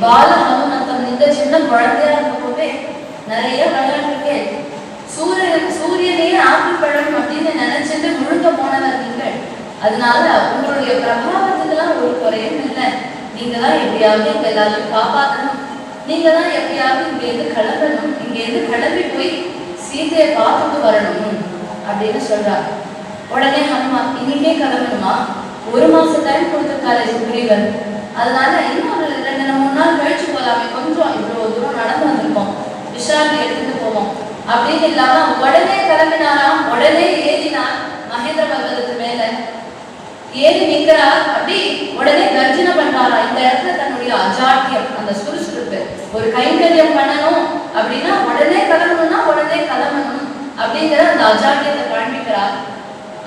பால ஹனுமந்தம் இந்த சின்ன குழந்தையா இருக்கும்போதே நிறைய விளையாட்டுக்கே சூரியனே ஆப்பிள் பழம் அப்படின்னு நினைச்சிட்டு முழுக்க போனவர் நீங்கள். அதனால உங்களுடைய பிரபாவத்துக்கெல்லாம் ஒரு குறையும் இல்லை. நீங்க தான் எப்படியாவது இங்க எல்லாத்தையும் காப்பாற்றணும், நீங்க தான் எப்படியாவது இங்க இருந்து கிளம்பணும், இங்க இருந்து கிளம்பி போய் சீதையை பார்த்துட்டு வரணும் அப்படின்னு சொல்றாரு. உடனே ஹனுமான், இன்னைக்கே கிளம்பணுமா, 1 மாசம் டைம் கொடுத்துருக்காரு சுக்ரீவன், அதனால இன்னும் ஒரு 2-3 நாள் கழிச்சு போலாமே, கொஞ்சம் இவ்வளவு தூரம் நடந்து வந்திருக்கோம், விசாரணை எடுத்துட்டு போவோம் அப்படின்னு இல்லாம உடனே கிளம்பினாராம். உடனே ஏறினார் மகேந்திர பர்வதத்து மேல ஏறி நிற்கிறார். அப்படி உடனே கர்ஜனை பண்றாரா. இந்த இடத்துல தன்னுடைய அஜாட்டியம், அந்த சுறுசுறுப்பு, ஒரு கைங்கரியம் பண்ணணும் அப்படின்னா உடனே கிளம்பணும்னா உடனே கிளம்பணும் அப்படிங்கிற அந்த அஜாட்டியத்தை காண்பிக்கிறார்.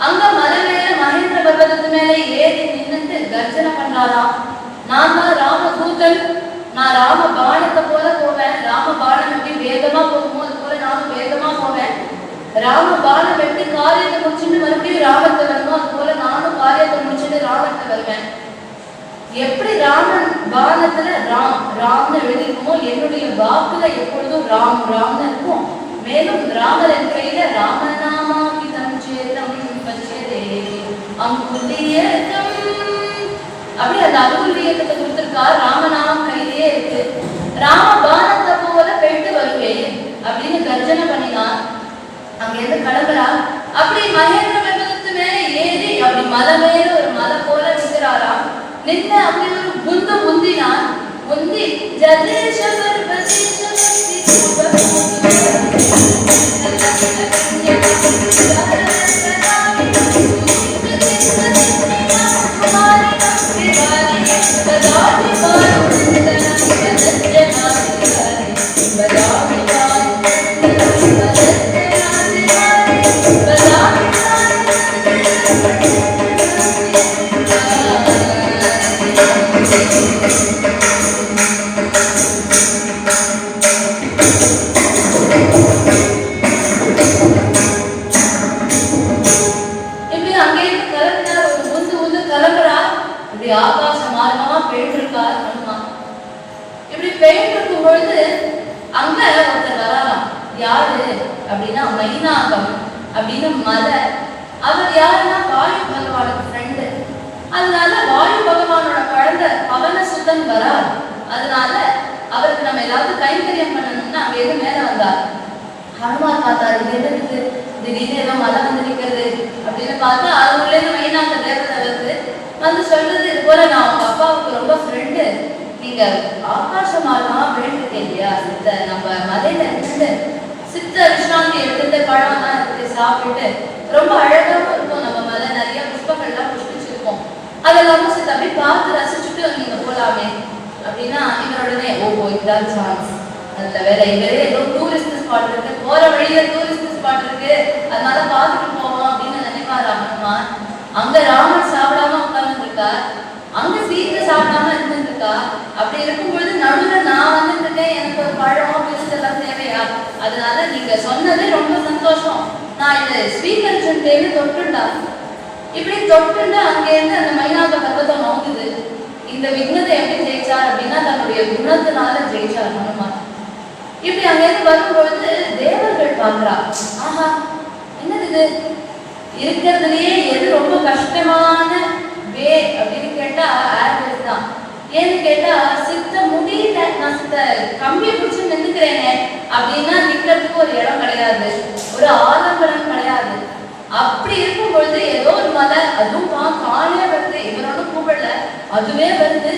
அங்க மலை மேல மகேந்திர பர்வதத்து மேல ஏறி நின்னுட்டு கர்ஜனை பண்றாரா, நான் தான் ராமதூதன், நான் ராம பாணத்தை போல போவேன், ராம பாணம் எப்படி வேகமா போகுமோ அது போல நானும் வேகமா போவேன், ராம பாணம் எப்படி காரியத்தை முடிச்சுட்டு மறுபடியும் ராமத்தை வரணும் அது போல நானும் காரியத்தை முடிச்சுட்டு ராமத்தை வருவேன். எப்படி ராமன் பாணத்துல ராம் ராம்னு எழுதிருக்குமோ என்னுடைய வாக்குல எப்பொழுதும் ராம் ராம்னு இருக்கும். மேலும் ராமர் என் கையில ராமநாமாபிதம் சேதம் பச்சதே அங்குல்லியக்கம், அப்படி அந்த அங்குல்லியக்கத்தை கொடுத்திருக்கார். ராமநாமம் கையிலேயே இருக்கு. ராம பானத்தை போல போயிட்டு வருவேன் அப்படின்னு கர்ஜனை பண்ணினார். அங்க இருந்து கிளம்புறா. அப்படி மகேந்திர பர்வதத்து மேல ஏறி அப்படி மலை மேல ஒரு மலை போல நிற்கிறாராம். நின்று அப்படி ஒரு குந்து முந்தினான். முந்தி ஜதேஷ பர்வதேஷ ஆகாச மார்க்கமா போயிட்டிருக்கார் ஹனுமான். இப்படி போயிட்டு இருக்கும் பொழுது அங்க ஒருத்தர் வரலாம். யாரு அப்படின்னா மைனாகம் அப்படின்னு மலை. அவர் யாருன்னா வாயு பகவானுக்கு ஃப்ரெண்டு. அதனால வாயு பகவானோட குழந்தை பவனசுத்தன் வரார். அதனால அவருக்கு நம்ம ஏதாவது கைங்கரியம் பண்ணணும்னா அங்க எது மேல வந்தார். ஹனுமான் பார்த்தாரு, இது எதுக்கு திடீர்னு ஏதோ மலை வந்து நிற்கிறது அப்படின்னு பார்த்தா அதுக்குள்ளே மைனாக தேவதை வந்து சொல்றது, இது போல நான் உங்க அப்பாவுக்கு ரொம்ப ஃப்ரெண்டு, நீங்க ஆகாச மார்க்கமா போயிட்டு இல்லையா சித்த நம்ம மலையில இருந்து சித்த விஷ்ராந்தி எடுத்துட்டு பழம்லாம் எடுத்து சாப்பிட்டு ரொம்ப அழகாவும் இருக்கும். நம்ம மலை நிறைய புஷ்பங்கள்லாம் புஷ்பிச்சிருக்கோம். அதெல்லாம் சித்த அப்படி பார்த்து ரசிச்சுட்டு நீங்க போலாமே அப்படின்னா இவருடனே ஓஹோ இதான் சான்ஸ், நல்ல வேலை இவரே ஏதோ டூரிஸ்ட் ஸ்பாட் இருக்கு, போற வழியில டூரிஸ்ட் ஸ்பாட் இருக்கு, அதனால பார்த்துட்டு போவோம் அப்படின்னு நினைப்பாரு ஹனுமான். அங்க ராமர் சாப்பிடாம உட்கார்ந்து இருக்கார், அங்க சீத்தை சாப்பிடாம இருந்துருக்கா. அப்படி இருக்கும் பொழுது நடுவுல நான் வந்துட்டு இருக்கேன், எனக்கு ஒரு பழம் பிரிச்செல்லாம் தேவையா, அதனால நீங்க சொன்னது ரொம்ப சந்தோஷம், நான் இதை ஸ்வீகரிச்சுட்டேன்னு தொட்டுண்டா. இப்படி தொட்டுண்டா அங்கேருந்து அந்த மைனாக பர்வதம் நோங்குது. இந்த விக்னத்தை எப்படி ஜெயிச்சார் அப்படின்னா தன்னுடைய குணத்தினால ஜெயிச்சார் ஹனுமான். இப்படி அங்கேருந்து வரும்பொழுது தேவர்கள் பாக்குறா, ஆஹா என்னது இது, இருக்கிறதுலயே எது ரொம்ப கஷ்டமான வே அப்படின்னு கேட்டா ஏர்வேஸ் தான். ஏன்னு கேட்டா சித்த முடியல, நான் சித்த கம்பியை பிடிச்சு நின்றுக்கிறேனே அப்படின்னா நிக்கிறதுக்கு ஒரு இடம் கிடையாது, ஒரு ஆலம்பரம் கிடையாது. அப்படி இருக்கும் பொழுது ஏதோ ஒரு மலை, அதுவும் காலையே வருது, இவரோட கூப்பிடல அதுவே வருது,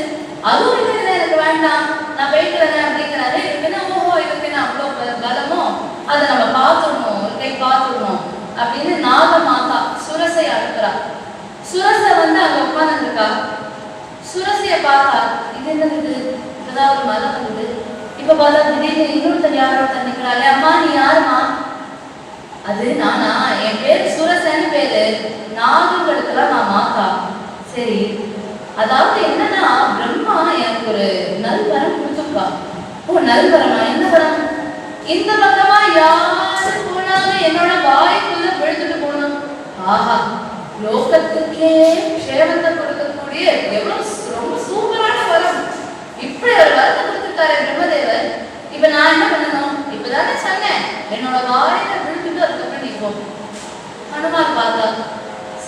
அதுவும் இருக்கிறது எனக்கு வேண்டாம் நான் போயிட்டு வரேன் அப்படிங்கிறாரு. இருக்குன்னா ஓஹோ இருக்குன்னா அவ்வளோ பலமோ அதை நம்ம பார்த்துடணும், ஒரு கை பார்த்துடணும் அப்படின்னு நாகமாதா சுரசை அனுப்புறா. சுரசை வந்து அங்க உட்கார்ந்துருக்கா. சுரசைய பார்த்தா இது என்னது, இப்பதான் ஒரு மலை வந்தது, இப்ப பார்த்தா திடீர்னு இன்னொருத்தர் யாரோ தண்ணிக்கிறாளே, அம்மா நீ யாருமா, அது நானா, என் பேரு சுரசன்னு பேரு, நாகங்களுக்கெல்லாம் நான் மாத்தா. சரி, அதாவது என்னன்னா பிரம்மா எனக்கு ஒரு நல்வரம் கொடுத்துருக்கா. ஓ நல்வரமா, என்ன வரம், இந்த பக்கமா யாரு போனாலும் என்னோட வாய்க்குள்ள விழுந்துட்டு போகணும். ஆஹா, லோகத்துக்கே க்ஷேமத்தை கொடுக்கக்கூடிய எவ்வளவு ரொம்ப சூப்பரான வரம், இப்படி ஒரு வரத்தை கொடுத்துருக்காரு பிரம்மதேவர். இப்ப நான் என்ன பண்ணணும், இப்பதானே சொன்னேன் என்னோட வாயில விழுந்துட்டு அதுக்கப்புறம் நீ போ. ஹனுமான் பார்த்தா,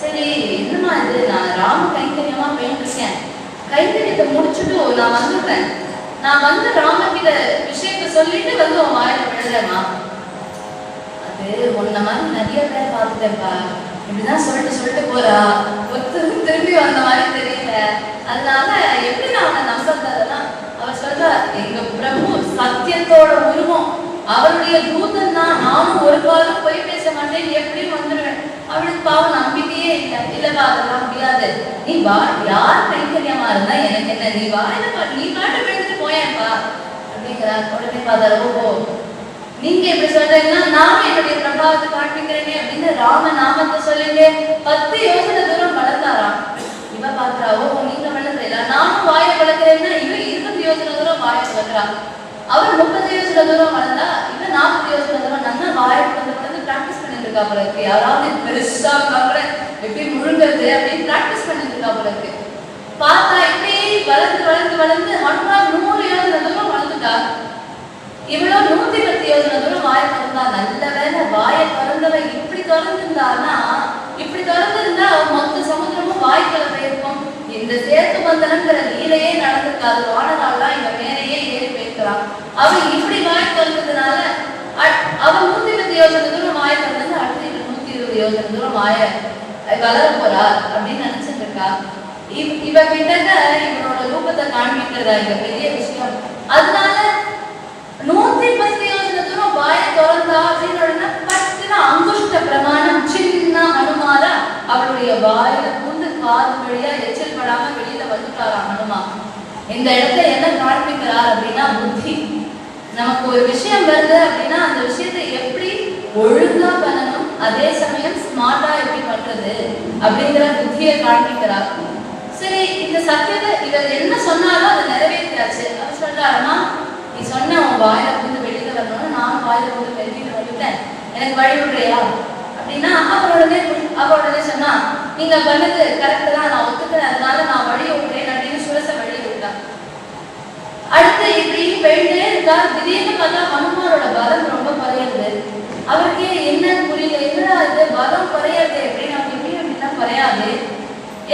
சரி என்னமா இது, நான் ராம கைங்கரியமா போயிட்டுருக்கேன், கைங்கரியத்தை முடிச்சுட்டு நான் வந்துடுறேன், நான் வந்து ராமகிட்ட விஷயத்த சொல்லிட்டு வந்து உன் வாயில விழுறேம்மா. அது உன்ன மாதிரி நிறைய பேர் பார்த்துட்டேன்ப்பா, இப்படிதான் சொல்லிட்டு போறா, ஒருத்தரும் திரும்பி வந்த மாதிரி தெரியல, அதனால எப்படி நான் அவனை நம்புறதெல்லாம். அவர் சொல்றா, எங்க பிரபு சத்தியத்தோட உருவம், அவருடைய தூதன் தான், நானும் ஒரு காலம் போய் பேச மாட்டேன், எப்படியும் வந்துடுவேன். அவளுக்கு பாவம் நம்பிக்கையே இல்லை. இல்லப்பா அதெல்லாம் முடியாது, நீ வா, யார் கைங்கரியமா இருந்தா எனக்கு என்ன, நீ வாயில நீ பாட்டு விழுந்துட்டு போயேன்ப்பா அப்படிங்கிறார். உடனே பார்த்தாரு, ஓஹோ நீங்க இப்படி சொல்றீங்கன்னா நானும் என்னுடைய பிரபாவத்தை காண்பிக்கிறேனே அப்படின்னு ராம நாமத்தை சொல்லிட்டு 10 யோசனை தூரம் வளர்த்தாராம். இவ பாக்குறா, ஓஹோ நீங்க வளர்க்கல, நானும் வாயை வளர்க்கிறேன்னா இவ 20 யோசனை தூரம் வாயை வளர்க்கிறா. அவர் 30 யோசனை தூரம் வளர்ந்தா, இவ 40 யோசனை தூரம் நல்லா வாயை வந்து பிராக்டிஸ் பண்ணிட்டு இருக்கா போல இருக்கு. யாராவது பெருசா பாக்குற எப்படி முழுங்கிறது அப்படின்னு பிராக்டிஸ் பண்ணிட்டு இருக்கா போல இருக்கு. பார்த்தா இப்படி வளர்ந்து வளர்ந்து வளர்ந்து ஹனுமான் 100 யோசனை தூரம் வளர்ந்துட்டா. இவ்வளவு 110 யோசனை தூரம் வாயை திறந்தா. நல்ல வேலை வாயை திறந்தவ இப்படி திறந்துருந்தான்னா, இப்படி திறந்திருந்தா மொத்த சமுத்திரமும் வாய்க்குள்ள போயிருக்கும். இந்த சேத்து மந்தனங்கிற லீலையே நடந்திருக்காது. வானநாள்லாம் இவன் மேலேயே ஏறி போயிருக்கிறான். அவன் இப்படி வாய் திறந்ததுனால அவன் 110 யோசனை தூரம் வாயை திறந்து அடுத்து 120 யோஜனை தூரம் வளர போறார் அப்படின்னு நினைச்சிட்டு இருக்கா. இவ கிட்ட இவனோட ரூபத்தை காண்பிக்கிறதா இங்க பெரிய விஷயம். அதனால 110 யோஜனை தூரம் வாய திறந்தா அப்படின்னு பட்டுனா அங்குஷ்ட பிரமாணம் சின்ன ஹனுமாரா அவளுடைய வாயில பூந்து காது வழியா எச்சல் படாம வெளியில வந்துட்டாரா ஹனுமா. இந்த இடத்துல என்ன காண்பிக்கிறார் அப்படின்னா புத்தி. நமக்கு ஒரு விஷயம் வருது அப்படின்னா அந்த விஷயத்தை எப்படி ஒழுங்கா பண்ணணும், அதே சமயம் ஸ்மார்ட்டா எப்படி பண்றது அப்படிங்கிற புத்தியை காண்பிக்கிறார். சரி, இந்த சத்தியத்தை இவர் என்ன சொன்னாலும் அதை நிறைவேற்றியாச்சு. அவர் சொல்றாருன்னா, நீ சொன்ன உன் வாயில வந்து வெளியில வரணும்னு நான் வாயில வந்து வெளியில வந்துட்டேன், எனக்கு வழி விடுறியா அப்படின்னா அவருடனே சொன்னா, நீங்க பண்ணது கரெக்ட் தான், நான் ஒத்துக்கிறேன், அதனால நான் வழி விடுறேன் அப்படின்னு சுரச வழி விட்டான். அடுத்து இப்படி போயிட்டே இருக்கா. திடீர்னு பார்த்தா ஹனுமாரோட பலம் ரொம்ப குறையுது. அவருக்கே என்னன்னு புரியல, என்னடா இது பலம் குறையாது அப்படின்னு அவங்க எப்படி அப்படின்னா குறையாது,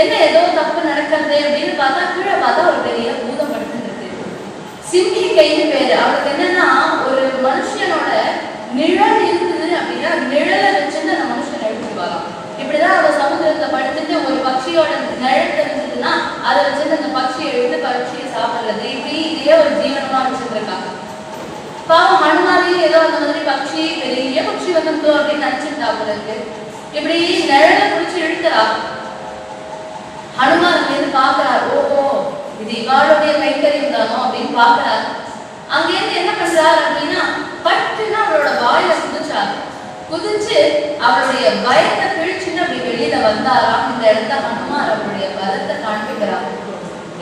என்ன ஏதோ தப்பு நடக்கிறது அப்படின்னு பார்த்தா கீழே பார்த்தா ஒரு பெரிய பூதம் படுத்துருக்கு. சிங்கி கைன்னு பேரு. அவருக்கு என்னன்னா ஒரு மனுஷனோட நிழல் இருக்குது அப்படின்னா நிழலை வச்சுன்னு அந்த மனுஷன் எழுதிடுவாராம். இப்படிதான் அவ சமுதிரத்துல படுத்துட்டு ஒரு பட்சியோட நிழல் தெரிஞ்சதுன்னா அதை வச்சுட்டு அந்த பட்சியை எழுந்து பட்சியை சாப்பிடுறது, இப்படி இதே ஒரு ஜீவனமா வச்சுட்டு இருக்காங்க. பாவம் ஹனுமாரையும் ஏதோ அந்த மாதிரி பட்சி பெரிய பட்சி வந்துட்டோம் அப்படின்னு நினைச்சுட்டா போல இருக்கு. இப்படி நிழலை குடிச்சு இழுக்கிறா. ஹனுமான் அங்கிருந்து பாக்குறார், ஓஹோ இது இவாளுடைய கைக்கரியம் தானோ அப்படின்னு பாக்குறாரு. அங்கிருந்து என்ன பண்றாரு அப்படின்னா பட்டுன்னா அவளோட வாயில குதிச்சாரு. குதிச்சு அவளுடைய பயத்தை பிழிச்சுன்னு அப்படி வெளியில வந்தாராம். இந்த இடத்த ஹனுமார் அவருடைய பலத்தை காண்பிக்கிறார்.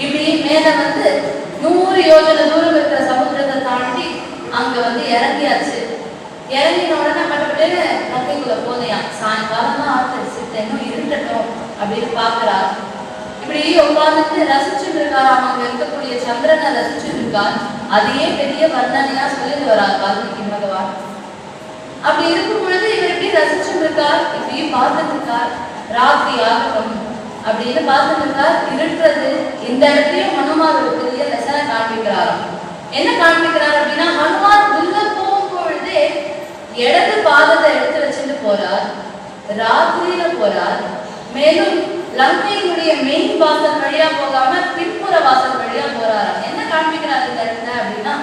இப்படி மேல வந்து 100 யோஜனை தூரம் இருக்கிற சமுத்திரத்தை தாண்டி அங்க வந்து இறங்கியாச்சு. இறங்கின உடனே பட்டப்பட்டேன்னு நக்கைக்குள்ள போதையா. சாயங்காலம் தான் ஆச்சு, இன்னும் இருண்டட்டும் அப்படின்னு பாக்குறார். இப்படி உட்கார்ந்துட்டு ரசிச்சுட்டு இருக்காரு. அவங்க இருக்கக்கூடிய சந்திரனை ரசிச்சுட்டு இருக்கார். அதையே பெரிய வர்ணனையா சொல்லிட்டு வரார் வால்மீகி பகவான். அப்படி இருக்கும் பொழுது இவர் எப்படி ரசிச்சுட்டு இருக்கார், இப்படி பார்த்துட்டு இருக்கார். ராத்திரி ஆகட்டும் அப்படின்னு பார்த்துட்டு இருக்கார். இருக்கிறது இந்த இடத்தையும் ஹனுமார் ஒரு பெரிய லெசனை காண்பிக்கிறாராம். என்ன காண்பிக்கிறார் அப்படின்னா, ஹனுமார் உள்ள போகும் பொழுதே இடது பாதத்தை எடுத்து வச்சுட்டு போறார், ராத்திரியில போறார். மேலும் லங்கையினுடைய மெயின் வாசல் வழியா போகாம பின்புற வாசல் வழியா போறாராம். என்ன காண்பிக்கிறார் இந்த இடத்துல அப்படின்னா,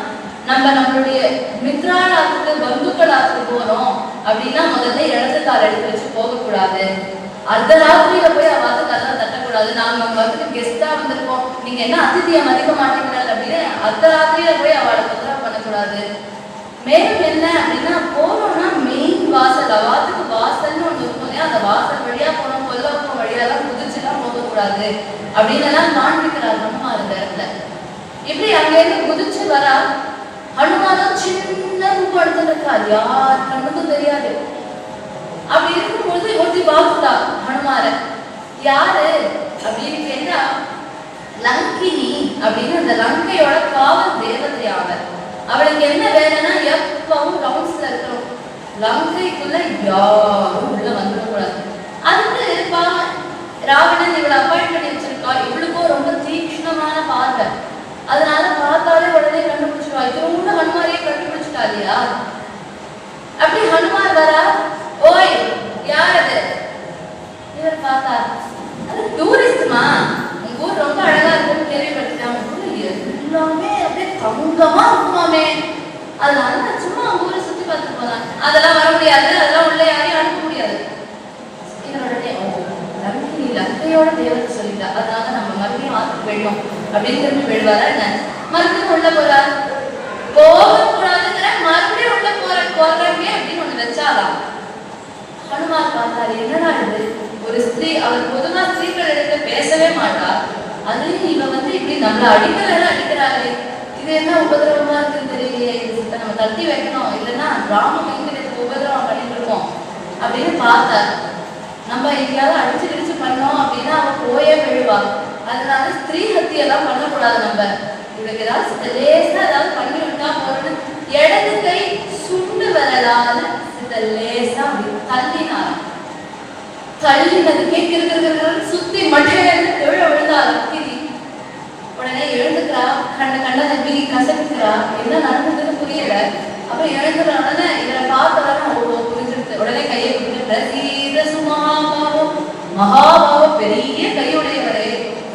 நம்மளுடைய மித்ராளாத்துக்கு பந்துக்களாத்துக்கு போறோம் அப்படின்னா முதல்ல இடத்துக்கார எடுத்து வச்சு போகக்கூடாது. அந்த ராத்திரியில போய் அவாத்து கதவை தட்டக்கூடாது. நாங்க உங்க வந்து கெஸ்டா வந்திருக்கோம், நீங்க என்ன அதிதியை மதிக்க மாட்டேங்கிறாரு அப்படின்னு அந்த ராத்திரியில போய் அவளை தொந்தரவு பண்ணக்கூடாது. மேலும் என்ன அப்படின்னா, போறோம்னா மெயின் வாசல் அவாத்துக்கு வாசல்னு ஒண்ணு இருக்கும் இல்லையா, அந்த வாசல் வழியா போனோம், கொல்லப்புறம் வழியாலாம் குதிச்சுலாம் போகக்கூடாது அப்படின்னு எல்லாம் காண்பிக்கிறார் ஹனுமார் இந்த இடத்துல. இப்படி அங்க இருந்து குதிச்சு வரா. ஹனுமானும் சின்ன ரூபம் எடுத்துருக்கார், யார் கண்ணுக்கும் தெரியாது. அப்படி இருக்கும்போது ஒருத்தி பார்த்துட்டா ஹனுமார. யாரு அப்படின்னு கேட்டா, லங்கினி அப்படின்னு அந்த லங்கையோட காவல் தேவதை அவர். அவளுக்கு என்ன வேலைன்னா எப்பவும் ரவுண்ட்ஸ்ல இருக்கணும், லங்கைக்குள்ள யாரும் உள்ள வந்துடக்கூடாது. அதுக்கு ராவணன் இவளை அப்பாயிண்ட் பண்ணி வச்சிருக்கா. இவளுக்கும் ரொம்ப தீக்ஷ்ணமான பார்வை, அதனால பார்த்தாலே உடனே கண்டுபிடிச்சிருவா. இது ஹனுமாரையே கண்டுபிடிச்சிட்டா இல்லையா. அப்படி ஹனுமார் வரா. ஓய் யார் அது? இவர் பார்த்தா, அது டூரிஸ்ட்மா, உங்க ஊர் ரொம்ப அழகா இருக்குன்னு கேள்விப்பட்டுட்டாங்க. எல்லாமே அப்படியே தங்கமா இருக்குமாமே, அதனால சும்மா உங்க ஊரை சுத்தி பார்த்துட்டு போனாங்க. அதெல்லாம் வர முடியாது, அதெல்லாம் உள்ள யாரையும் அனுப்ப முடியாது. இவருடனே லங்கி லங்கையோட தேவத்தை சொல்லிட்டா, அதனால நம்ம மறுபடியும் ஆத்துக்கு போயிடும் அப்படின்னு திரும்பி போயிடுவாரா என்ன. மறுபடியும் உள்ள போறாரு, போகக்கூடாதுங்கிற மறுபடியும் உள்ள போறாங்க அப்படின்னு ஒண்ணு வச்சாலாம். ஹனுமார் பார்த்தாரு, என்னடா இது ஒரு ஸ்திரீ, அவர் பொதுவா ஸ்திரீகள் எடுத்து பேசவே மாட்டார், அதுலயும் இவ வந்து இப்படி நம்மள அடிக்கிறாரு, இது என்ன உபதிரவமா இருக்குன்னு தெரியலையே, இது நம்ம தட்டி வைக்கணும், இல்லைன்னா ராமம் எங்களுக்கு உபதிரவம் பண்ணிட்டு இருக்கோம் அப்படின்னு பார்த்தார். நம்ம எங்கேயாவது அடிச்சு பண்ணோம் அப்படின்னா அவன் போயே விழுவா. அதனால ஸ்திரீ ஹத்தியெல்லாம் பண்ணக்கூடாது. நம்ம இவளுக்கு ஏதாவது லேசா ஏதாவது பண்ணி விட்டா போறோம்னு இடது கை சுண்டு வரலாது லேசா அப்படி தள்ளினார். தள்ளினதுக்கே கிருக்கிற சுத்தி மட்டையிலிருந்து கீழே விழுந்தாரு கிரி. உடனே எழுந்துக்கிறா, கண்ட நம்பி கசக்குறா, என்ன நடந்ததுன்னு புரியல. அப்ப எழுந்துற உடனே இவரை பார்த்தவரை புரிஞ்சிருது. உடனே கையை கொடுத்துட்டு மகாபாவ பெரிய கையுடையவரே,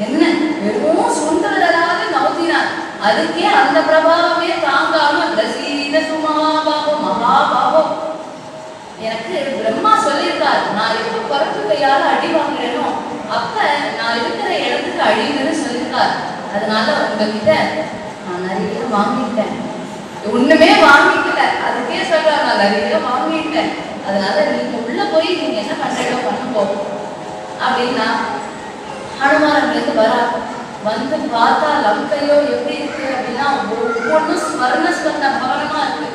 என்ன வெறும் சுண்டவராக நவுத்தினார். அதுக்கே அந்த பிரபாவமே தாங்காம பிரசீத சுமகாபாவம் மகாபாவம். எனக்கு பிரம்மா சொல்லியிருக்கார், நான் எப்ப பிறப்பு கையால அடி வாங்குறேனோ அப்ப நான் இருக்கிற இடத்துக்கு அழிவுன்னு சொல்லியிருக்கார். அதனால உங்ககிட்ட நான் நிறைய வாங்கிட்டேன். ஒண்ணுமே வாங்கிக்கல, அதுக்கே சொல்றாரு நான் நிறைய வாங்கிட்டேன். அதனால நீங்க உள்ள போய் நீங்க என்ன பண்றீங்களோ பண்ணுங்க அப்படின்னா ஹனுமானங்களுக்கு வரா. வந்து பார்த்தா லங்கையோ எப்படி இருக்கு அப்படின்னா ஒவ்வொன்றும் ஸ்வர்ண பவனமா இருக்கு.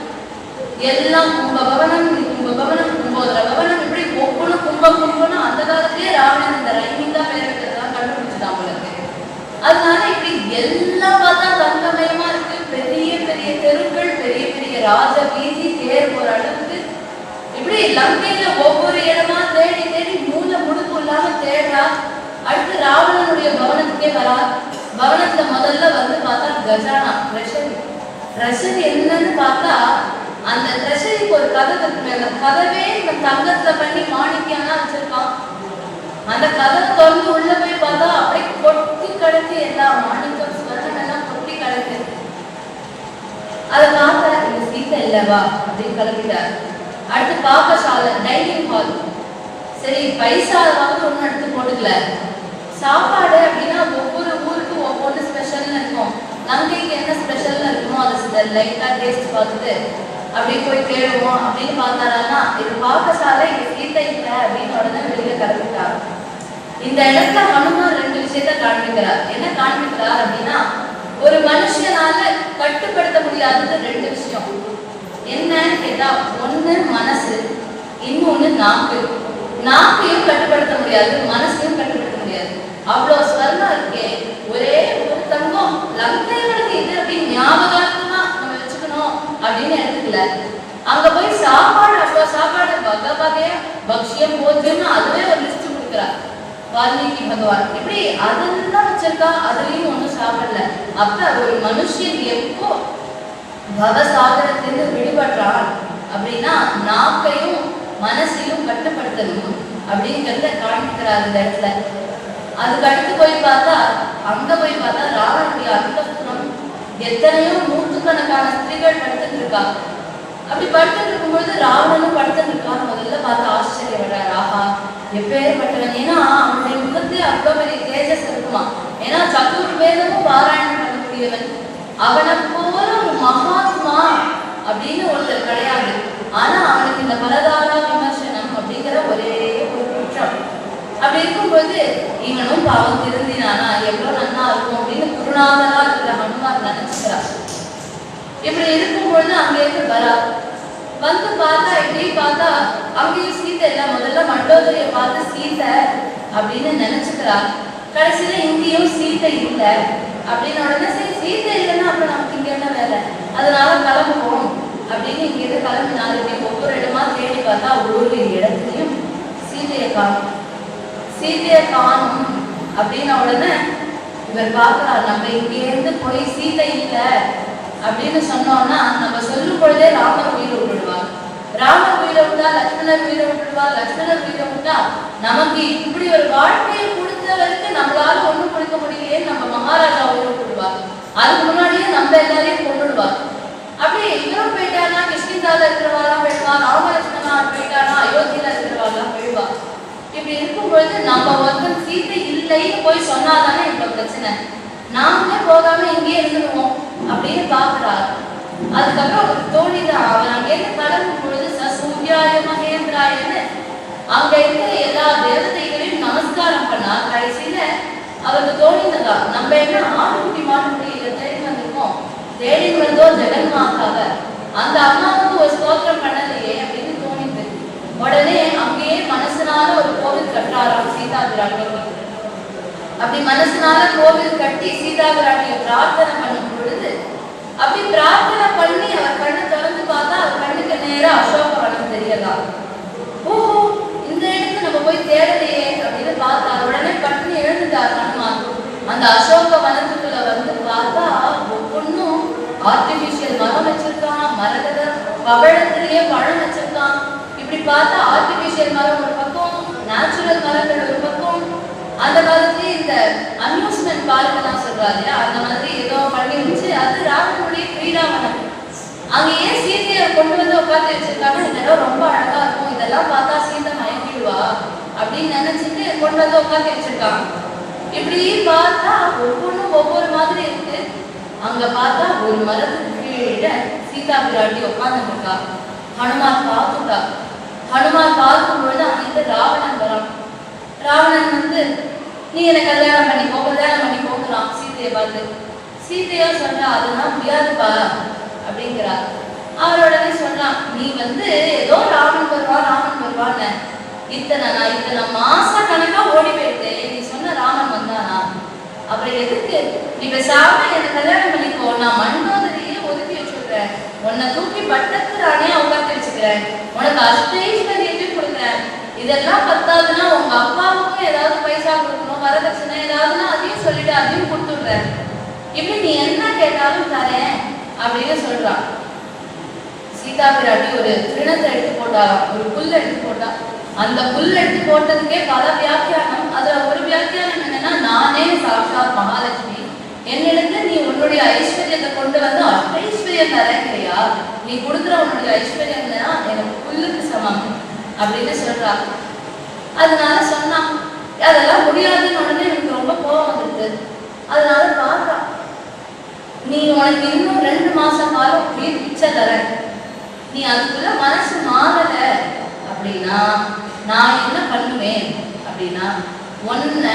எல்லாம் கும்பபவனம், கும்பபவனம், கும்போதர பவனம், இப்படி ஒவ்வொன்றும் கும்பம்னு அந்த காலத்திலே ராவணன் இந்த ரைமிங் தான் பேர் வைக்கிறதா கண்டுபிடிச்சுட்டான் உங்களுக்கு. அதனால இப்படி எல்லாம் பார்த்தா தங்கமயமா இருக்கு. பெரிய பெரிய தெருக்கள், பெரிய பெரிய ராஜ வீதி, தேர் போற அளவுக்கு இப்படி லங்கையில ஒவ்வொரு இடமா தேடி தேடி மூல முடுக்கு இல்லாம தேடுறா. அடுத்து ராவணனுடைய பவனத்துக்கே வரா. பவனத்துல முதல்ல வந்து பார்த்தா கஜானா ட்ரெஷரி என்னன்னு பார்த்தா அந்த ட்ரெஷரிக்கு ஒரு கதவு இருக்கு. அந்த கதவே இந்த தங்கத்துல பண்ணி மாணிக்கியானா வச்சிருக்கான். அந்த கதவை திறந்து உள்ள போய் பார்த்தா அப்படியே கொட்டி கிடக்கு, எல்லா மாணிக்கம் ஸ்வர்ணம் எல்லாம் கொட்டி கிடக்கு. அதை பார்த்தா இந்த சீத்தை இல்லவா அப்படின்னு கிளம்பிட்டார். அடுத்து பாக்கசாலை, டைனிங் ஹால். சரி பைசா வந்து ஒன்றும் எடுத்து போட்டுக்கல. சாப்பாடு அப்படின்னா ஒவ்வொரு ஊருக்கு ஒவ்வொன்று ஸ்பெஷல்னு இருக்கும். லங்கைக்கு என்ன ஸ்பெஷல்னு இருக்குமோ அதை லைட்டா டேஸ்ட் பார்த்துட்டு அப்படியே போய் தேடுவோம் அப்படின்னு பார்த்தாரான்னா இது பாக்கசாலை, இது சீத்தை இல்லை அப்படின்னு உடனே வெளியில கிளம்பிட்டார். இந்த இடத்துல ஹனுமான் ரெண்டு விஷயத்த காண்பிக்கிறார். என்ன காண்பிக்கிறார் அப்படின்னா ஒரு மனுஷனால கட்டுப்படுத்த முடியாதது ரெண்டு விஷயம். என்னன்னு கேட்டா ஒண்ணு மனசு, இன்னொன்னு நாக்கு. நாக்கையும் கட்டுப்படுத்த முடியாது, மனசையும் கட்டுப்படுத்த முடியாது. அவ்வளவு ஸ்வர்ணம் இருக்கே, ஒரே ஒரு தங்கம் லங்கைகளுக்கு இது அப்படின்னு ஞாபகார்த்தமா நம்ம வச்சுக்கணும் அப்படின்னு எடுத்துக்கல. அங்க போய் சாப்பாடு, அவ்வளவு சாப்பாடு வகை வகையா பக்ஷியம் போஜ்யம்னு அதுவே ஒரு லிஸ்ட் கொடுக்குறார் வால்மீகி பகவான். இப்படி அதெல்லாம் வச்சிருக்கா, அதுலயும் ஒண்ணும் சாப்பிடல. அப்ப ஒரு மனுஷன் எப்போ பவசாகரத்திலிருந்து விடுபடுறான் அப்படின்னா நாக்கையும் மனசையும் கட்டுப்படுத்தணும் அப்படிங்கிறத காண்பிக்கிறார் இந்த இடத்துல. அதுக்கு அடுத்து போய் பார்த்தா அங்க போய் பார்த்தா ராவனுடைய அந்தப்புறம் எத்தனையோ நூற்றுக்கணக்கான ஸ்திரீகள் படுத்துட்டு இருக்கா. அப்படி படுத்துட்டு இருக்கும்பொழுது ராவணனும் படுத்துட்டு இருக்கான்னு முதல்ல பார்த்து ஆச்சரியப்படுறார். ஆஹா எப்பேற்பட்டவன், ஏன்னா அவனுடைய முகத்தே அவ்வளவு பெரிய தேஜஸ் இருக்குமா. ஏன்னா சதுர்வேதமும் பாராயணம் பண்ணக்கூடியவன். அவனை போல ஒரு மகாத்மா அப்படின்னு ஒருத்தர் கிடையாது. ஆனா அவனுக்கு இந்த பரதாரா விமர்சனம் அப்படிங்கிற ஒரே ஒரு குற்றம். அப்படி இருக்கும்போது இவனும் பாவம் திருந்தினானா எவ்வளவு நன்னா இருக்கும் அப்படின்னு குருநாதரா இருக்கிற ஹனுமான் நினைச்சுக்கிறார். இப்படி இருக்கும்பொழுது அங்கே இருந்து வரா. வந்து பார்த்தா இப்படி பார்த்தா அங்கேயும் சீத்தை இல்லை. முதல்ல மண்டோதரியை பார்த்து சீத்தை அப்படின்னு நினைச்சுக்கிறா. கடைசியில இங்கேயும் சீத்தை இல்லை அப்படின்னு உடனே சரி சீத்தை இல்லைன்னா அப்புறம் நமக்கு இங்க என்ன வேலை, அதனால கிளம்புவோம் அப்படின்னு இங்க இருந்து கிளம்பினாரு. இப்படி ஒவ்வொரு இடமா தேடி பார்த்தா ஒரு இடத்துலயும் சீதையை காணும். சீதையை காணும் அப்படின்ன உடனே இவர் பார்க்கிறார், நம்ம இங்கே இருந்து போய் சீதை இல்லை அப்படின்னு சொன்னோம்னா நம்ம சொல்லும் பொழுதே ராமர் உயிரை விட்டுடுவார். ராமர் உயிரை விட்டா லட்சுமணர் உயிரை விட்டுடுவார். லட்சுமணர் உயிரை விட்டா நமக்கு இப்படி ஒரு வாழ்க்கையை கொடுத்த வரைக்கும் நம்மளால ஒண்ணும் கொடுக்க முடியலையே நம்ம மகாராஜா உயிரை விட்டுடுவார். அதுக்கு முன்னாடியே நம்ம எல்லாரையும் கொண்டுடுவார். அப்படியே இவரும் போயிட்டானா கிருஷ்ணிதால இருக்கிறவாரா போயிடுவா, ராமலட்சுமணா போயிட்டானா அயோத்தியில இருக்கிறவாரா போயிடுவா. இப்படி இருக்கும் பொழுது நம்ம ஒருத்தர் சீத்தை இல்லைன்னு போய் சொன்னாதானே இவ்வளவு பிரச்சனை. நாமளே போகாம இங்கேயே இருந்துடுவோம் அப்படின்னு பாக்குறாரு. அதுக்கப்புறம் ஒரு தோழிதான் அவர் அங்கேருந்து கிளம்பும் பொழுது சூர்யாய மகேந்திராயன்னு அங்க இருக்கிற எல்லா தேவதைகளையும் நமஸ்காரம் பண்ணா. கடைசியில அவருக்கு தோணினதா நம்ம என்ன ஆட்டுக்குட்டி மாட்டுக்குட்டி தேடி வந்திருக்கோம், தேடி வந்தோ ஜெகன் மாதாவ அந்த அம்மாவுக்கு ஒரு ஸ்தோத்திரம் பண்ணலையே அப்படின்னு தோணிது. உடனே அங்கேயே மனசனால ஒரு கோவில் கட்டுறாராம் சீதா பிராட்டிக்கு. அப்படி மனசனால கோவில் கட்டி சீதா பிராட்டியை பிரார்த்தனை பண்ணும் பொழுது அப்படி பிரார்த்தனை பண்ணி அவர் கண்ணை திறந்து பார்த்தா அவர் கண்ணுக்கு நேரா அசோகவனம் தெரியலாம். ஓஹோ இந்த இடத்துல நம்ம போய் தேடலையே அப்படின்னு பார்த்தா உடனே பட்டுன்னு எழுந்துட்டார் ஹனுமான். அந்த அசோக வனத்துக்குள்ள வந்து பார்த்தா ஒவ்வொன்னும் ஆர்டிபிஷியல் மரம் வச்சிருக்கான், மரகத பவழத்திலேயே பழம் வச்சிருக்கான். இப்படி பார்த்தா ஆர்டிபிஷியல் மரம் ஒரு பக்கம், நேச்சுரல் மரங்கள் ஒரு பக்கம், அந்த காலத்துல இந்த அம்யூஸ்மெண்ட் பார்க் எல்லாம் சொல்றாரு, அந்த மாதிரி ஏதோ பண்ணி வச்சு அது ராமனுடைய கிரீடாவனம். அங்க ஏன் சீதையை கொண்டு வந்து உட்காந்து வச்சிருக்காங்க, இந்த இடம் ரொம்ப அழகா இருக்கும், இதெல்லாம் பார்த்தா சீதை மயங்கிடுவா அப்படின்னு நினைச்சிட்டு கொண்டு வந்து உட்காந்து வச்சிருக்காங்க. இப்படி பார்த்தா ஒவ்வொன்றும் ஒவ்வொரு மாதிரி இருக்கு. அங்க பார்த்தா ஒரு மரத்துக்கு கீழே சீதா பிராட்டி உட்கார்ந்து இருக்கா. ஹனுமான் பார்த்துட்டா. ஹனுமான் பார்க்கும் பொழுது அங்கிருந்து ராவணன் வரான். ராவணன் வந்து நீ என்ன கல்யாணம் பண்ணிக்கோங்கிறான் சீதையை பார்த்து. சீதையா சொல்றா அதெல்லாம் முடியாதுப்பா அப்படிங்கிறா. அவரோடனே சொல்றான், நீ வந்து ஏதோ ராமன் வருவான்னு இத்தனை மாச கணக்கா ஓடி போயிட்டு நீ சொன்ன ராமன் வந்தானா? அப்புறம் எதுக்கு நீ பேசாம என்ன கல்யாணம் பண்ணிக்கோ, நான் மண்டோதரியே ஒதுக்கி வச்சுடுறேன், உன்னை தூக்கி பட்டத்து ராணியா உட்காந்து வச்சுக்கிறேன், உனக்கு அஷ்டைஸ்வரியத்தையும் கொடுக்குறேன், இதெல்லாம் பத்தாதுன்னா உங்க அப்பாவுக்கும் ஏதாவது பைசா கொடுக்கணும், வரதட்சணை ஏதாவதுன்னா அதையும் சொல்லிட்டு அதையும் கொடுத்துடுறேன், இப்படி நீ என்ன கேட்டாலும் தரேன் அப்படின்னு சொல்றான். சீதா பிராட்டி ஒரு திருணத்தை எடுத்து போட்டாராம், ஒரு புல் எடுத்து போட்டா. அந்த புல் எடுத்து போட்டதுக்கே பல வியாக்கியானம். அதுல ஒரு வியாக்கியானம் என்னன்னா, நானே சாட்சாத் மகாலட்சுமி, என்னிடத்துல நீ உன்னுடைய ஐஸ்வர்யத்தை கொண்டு வந்து அஷ்டைஸ்வரியம் தரேங்கிறியா, நீ கொடுக்குற உன்னுடைய ஐஸ்வர்யம் எனக்கு புல்லுக்கு சமம் அப்படின்னு சொல்றா. அதனால சொன்னான், அதெல்லாம் முடியாதுன்னு உடனே எனக்கு ரொம்ப கோபம் வந்துருக்கு. அதனால பார்த்தா, நீ உனக்கு இன்னும் 2 மாசம் காலம் உயிர் பிச்சை தர, நீ அதுக்குள்ள மனசு மாறல அப்படின்னா நான் என்ன பண்ணுவேன் அப்படின்னா, ஒன்ன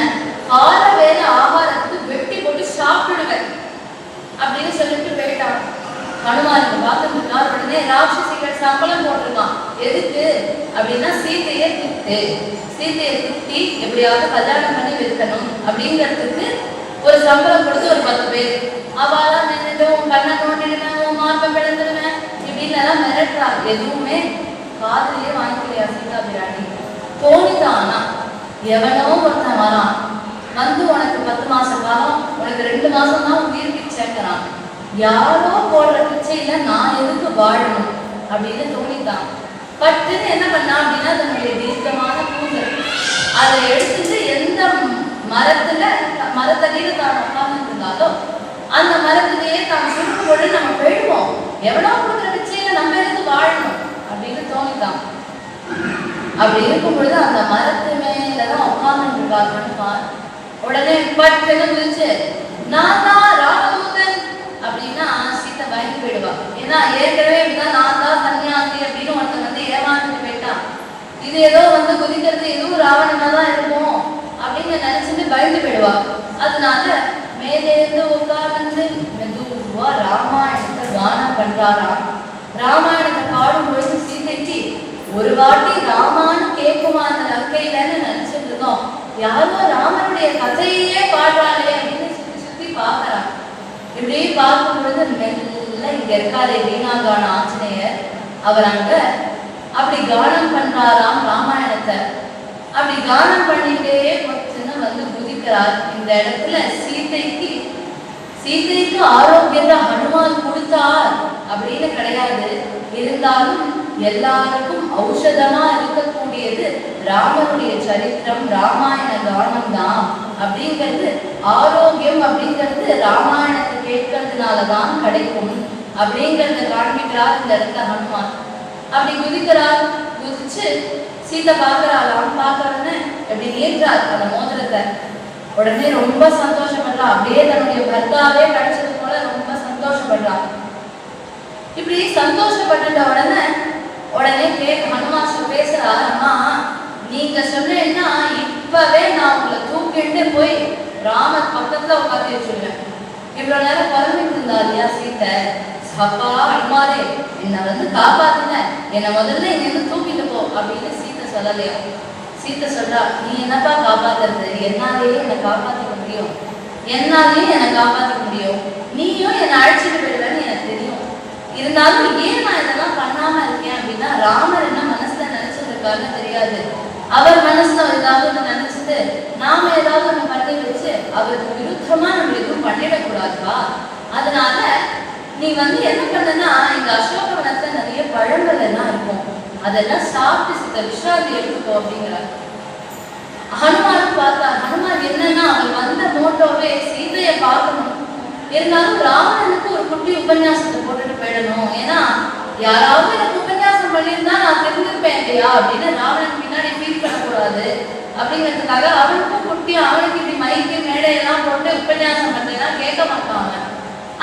கால வேலை ஆகாரத்துக்கு வெட்டி போட்டு சாப்பிடுவேன் அப்படின்னு சொல்லிட்டு போயிட்டான். ஹனுமானுக்கு பார்த்துருக்கா. உடனே ராட்சசிகள் சம்பளம் போட்டிருக்கான். எதுக்கு அப்படின்னா, சீதையை திட்டி எப்படியாவது கல்யாணம் பண்ணி வைக்கணும் அப்படிங்கிறதுக்கு ஒரு சம்பளம் கொடுத்து ஒரு 10 பேர் அவளா நின்றுட்டு உன் கண்ணை நோண்டிடுவேன், உன் மார்பை பிளந்துடுவேன் இப்படின்னு எல்லாம் மிரட்டுறா. எதுவுமே காதலியே வாங்கிக்கலையா சீதா பிராட்டி. தோணிதானா எவனோ ஒருத்தன் வரான், வந்து உனக்கு 10 மாச காலம், உனக்கு 2 மாசம் தான் உயிர் பிச்சைக்கிறான், யாரோ போடுற பிச்சையில நான் எதுக்கு வாழணும் அப்படின்னு தோணித்தான். பட்டுன்னு என்ன பண்ணா அப்படின்னா, தன்னுடைய தீர்க்கமான கூந்தல் அதை எடுத்துட்டு எந்த மரத்தடியில தான் உட்கார்ந்து இருந்தாலும் அந்த மரத்திலேயே தான் சுருக்கும் பொழுது நம்ம போயிடுவோம், எவனோ கொடுக்குற பிச்சையில நம்ம எதுக்கு வாழணும் அப்படின்னு தோணித்தான். அப்படி இருக்கும் பொழுது அந்த மரத்து மேலதான் உட்கார்ந்து இருக்காருன்னு உடனே பட்டுன்னு குதிச்சு, நான் தான் ராமதூதன் அப்படின்னா சீத்தை பயந்து போயிடுவா. ஏன்னா ஏற்கனவே இப்படிதான் நான் தான் சன்னியாசி அப்படின்னு ஒருத்தன் வந்து ஏமாந்துட்டு போயிட்டான். இது ஏதோ வந்து குதிக்கிறது இதுவும் ராவணமா தான் இருக்கும் அப்படின்னு நினைச்சுட்டு பயந்து போயிடுவா. அதனால மேலேருந்து உட்கார்ந்து மெதுவா ராமாயணத்தை கானம் பண்றாராம். ராமாயணத்தை பாடும் பொழுது சீதைக்கு ஒரு வாட்டி ராமான்னு கேட்குமா அந்த லங்கையிலன்னு நினைச்சிட்டு இருக்கோம். யாரோ ராமனுடைய கதையே பாடுறாளே அப்படின்னு சுத்தி பாக்குறான். இப்படி பார்க்கும் பொழுது மெல்ல இங்க இருக்காரே வீணாகான ஆஞ்சநேயர், அவர் அங்க அப்படி கானம் பண்றாராம் ராமாயணத்தை. அப்படி கானம் பண்ணிட்டே கொஞ்சம் வந்து குதிக்கிறார். இந்த இடத்துல சீதைக்கு ஆரோக்கியத்தை ஹனுமான் கொடுத்தார் அப்படின்னு கிடையாது. இருந்தாலும் எல்லாருக்கும் ஔஷதமா இருக்கக்கூடியது ராமனுடைய சரித்திரம், ராமாயண கானம் தான் அப்படிங்கிறது. ஆரோக்கியம் அப்படிங்கிறது ராமாயணத்தை கேட்கறதுனாலதான் கிடைக்கும் அப்படிங்கிறத காண்பிக்கிறார் இந்த இடத்துல ஹனுமான். அப்படி குதிக்கிறார். குதிச்சு சீதை பாக்குறாளாம். பாக்குறன்னு அப்படி ஏற்றார் அந்த மோதிரத்தை. உடனே ரொம்ப சந்தோஷப்படுறா. அப்படியே தன்னுடைய பர்த்தாவே கிடைச்சது போல ரொம்ப சந்தோஷப்படுறா. இப்படி சந்தோஷப்பட்டுட்ட உடனே ஹனுமான் பேசுறா, அம்மா நீங்க சொன்னீங்கன்னா இப்பவே நான் உங்களை தூக்கிட்டு போய் ராமர் பக்கத்துல உட்காந்து வச்சுருவேன். இவ்வளவு நேரம் குழம்பிட்டு இருந்தா இல்லையா சீத்தை, அப்பா அம்மாரே என்னை வந்து காப்பாத்துங்க, என்னை முதல்ல இங்க இருந்து தூக்கிட்டு போ அப்படின்னு சீத்தை சொல்லலையா. சீத்தை சொல்றா, நீ என்னப்பா காப்பாத்துறது, என்னாலேயே என்னை காப்பாத்திக்க முடியும், என்னாலேயும் என்னை காப்பாத்திக்க முடியும், நீயும் என்னை அழைச்சிட்டு போயிடுவேன்னு எனக்கு தெரியும். இருந்தாலும் ஏன் நான் இதெல்லாம் பண்ணாம இருக்கேன் அப்படின்னா, ராமர் என்ன மனசுல நினைச்சிட்டு இருக்காருன்னு தெரியாது. அவர் மனசுல ஏதாவது நினைச்சிட்டு நாம ஏதாவது ஒண்ணு பண்ணி வச்சு அவருக்கு விருத்தமா நம்ம எதுவும் பண்ணிடக்கூடாதுப்பா. அதனால நீ வந்து என்ன பண்ணனா, இங்க அசோகவனத்துல நிறைய பழங்கள் எல்லாம் இருக்கும், அதெல்லாம் சாப்பிட்டு சித்த விஸ்ராந்தி எடுத்துக்கோ அப்படிங்கிறார். ஹனுமான் பார்த்தா ஹனுமான் என்னன்னா அவர் வந்த மோட்டோவே சீதையை பார்க்கணும். இருந்தாலும் ராவணனுக்கு ஒரு குட்டி உபன்யாசத்தை போட்டுட்டு போயிடணும். ஏன்னா யாராவது எனக்கு உபன்யாசம் பண்ணியிருந்தா நான் தெரிஞ்சிருப்பேன் இல்லையா அப்படின்னு ராவணன் பின்னாடி ஃபீல் பண்ணக்கூடாது அப்படிங்கிறதுக்காக அவனுக்கும் குட்டி அவனுக்கு இப்படி மைக்கு மேடையெல்லாம் போட்டு உபன்யாசம் பண்ணா கேட்க மாட்டாங்க.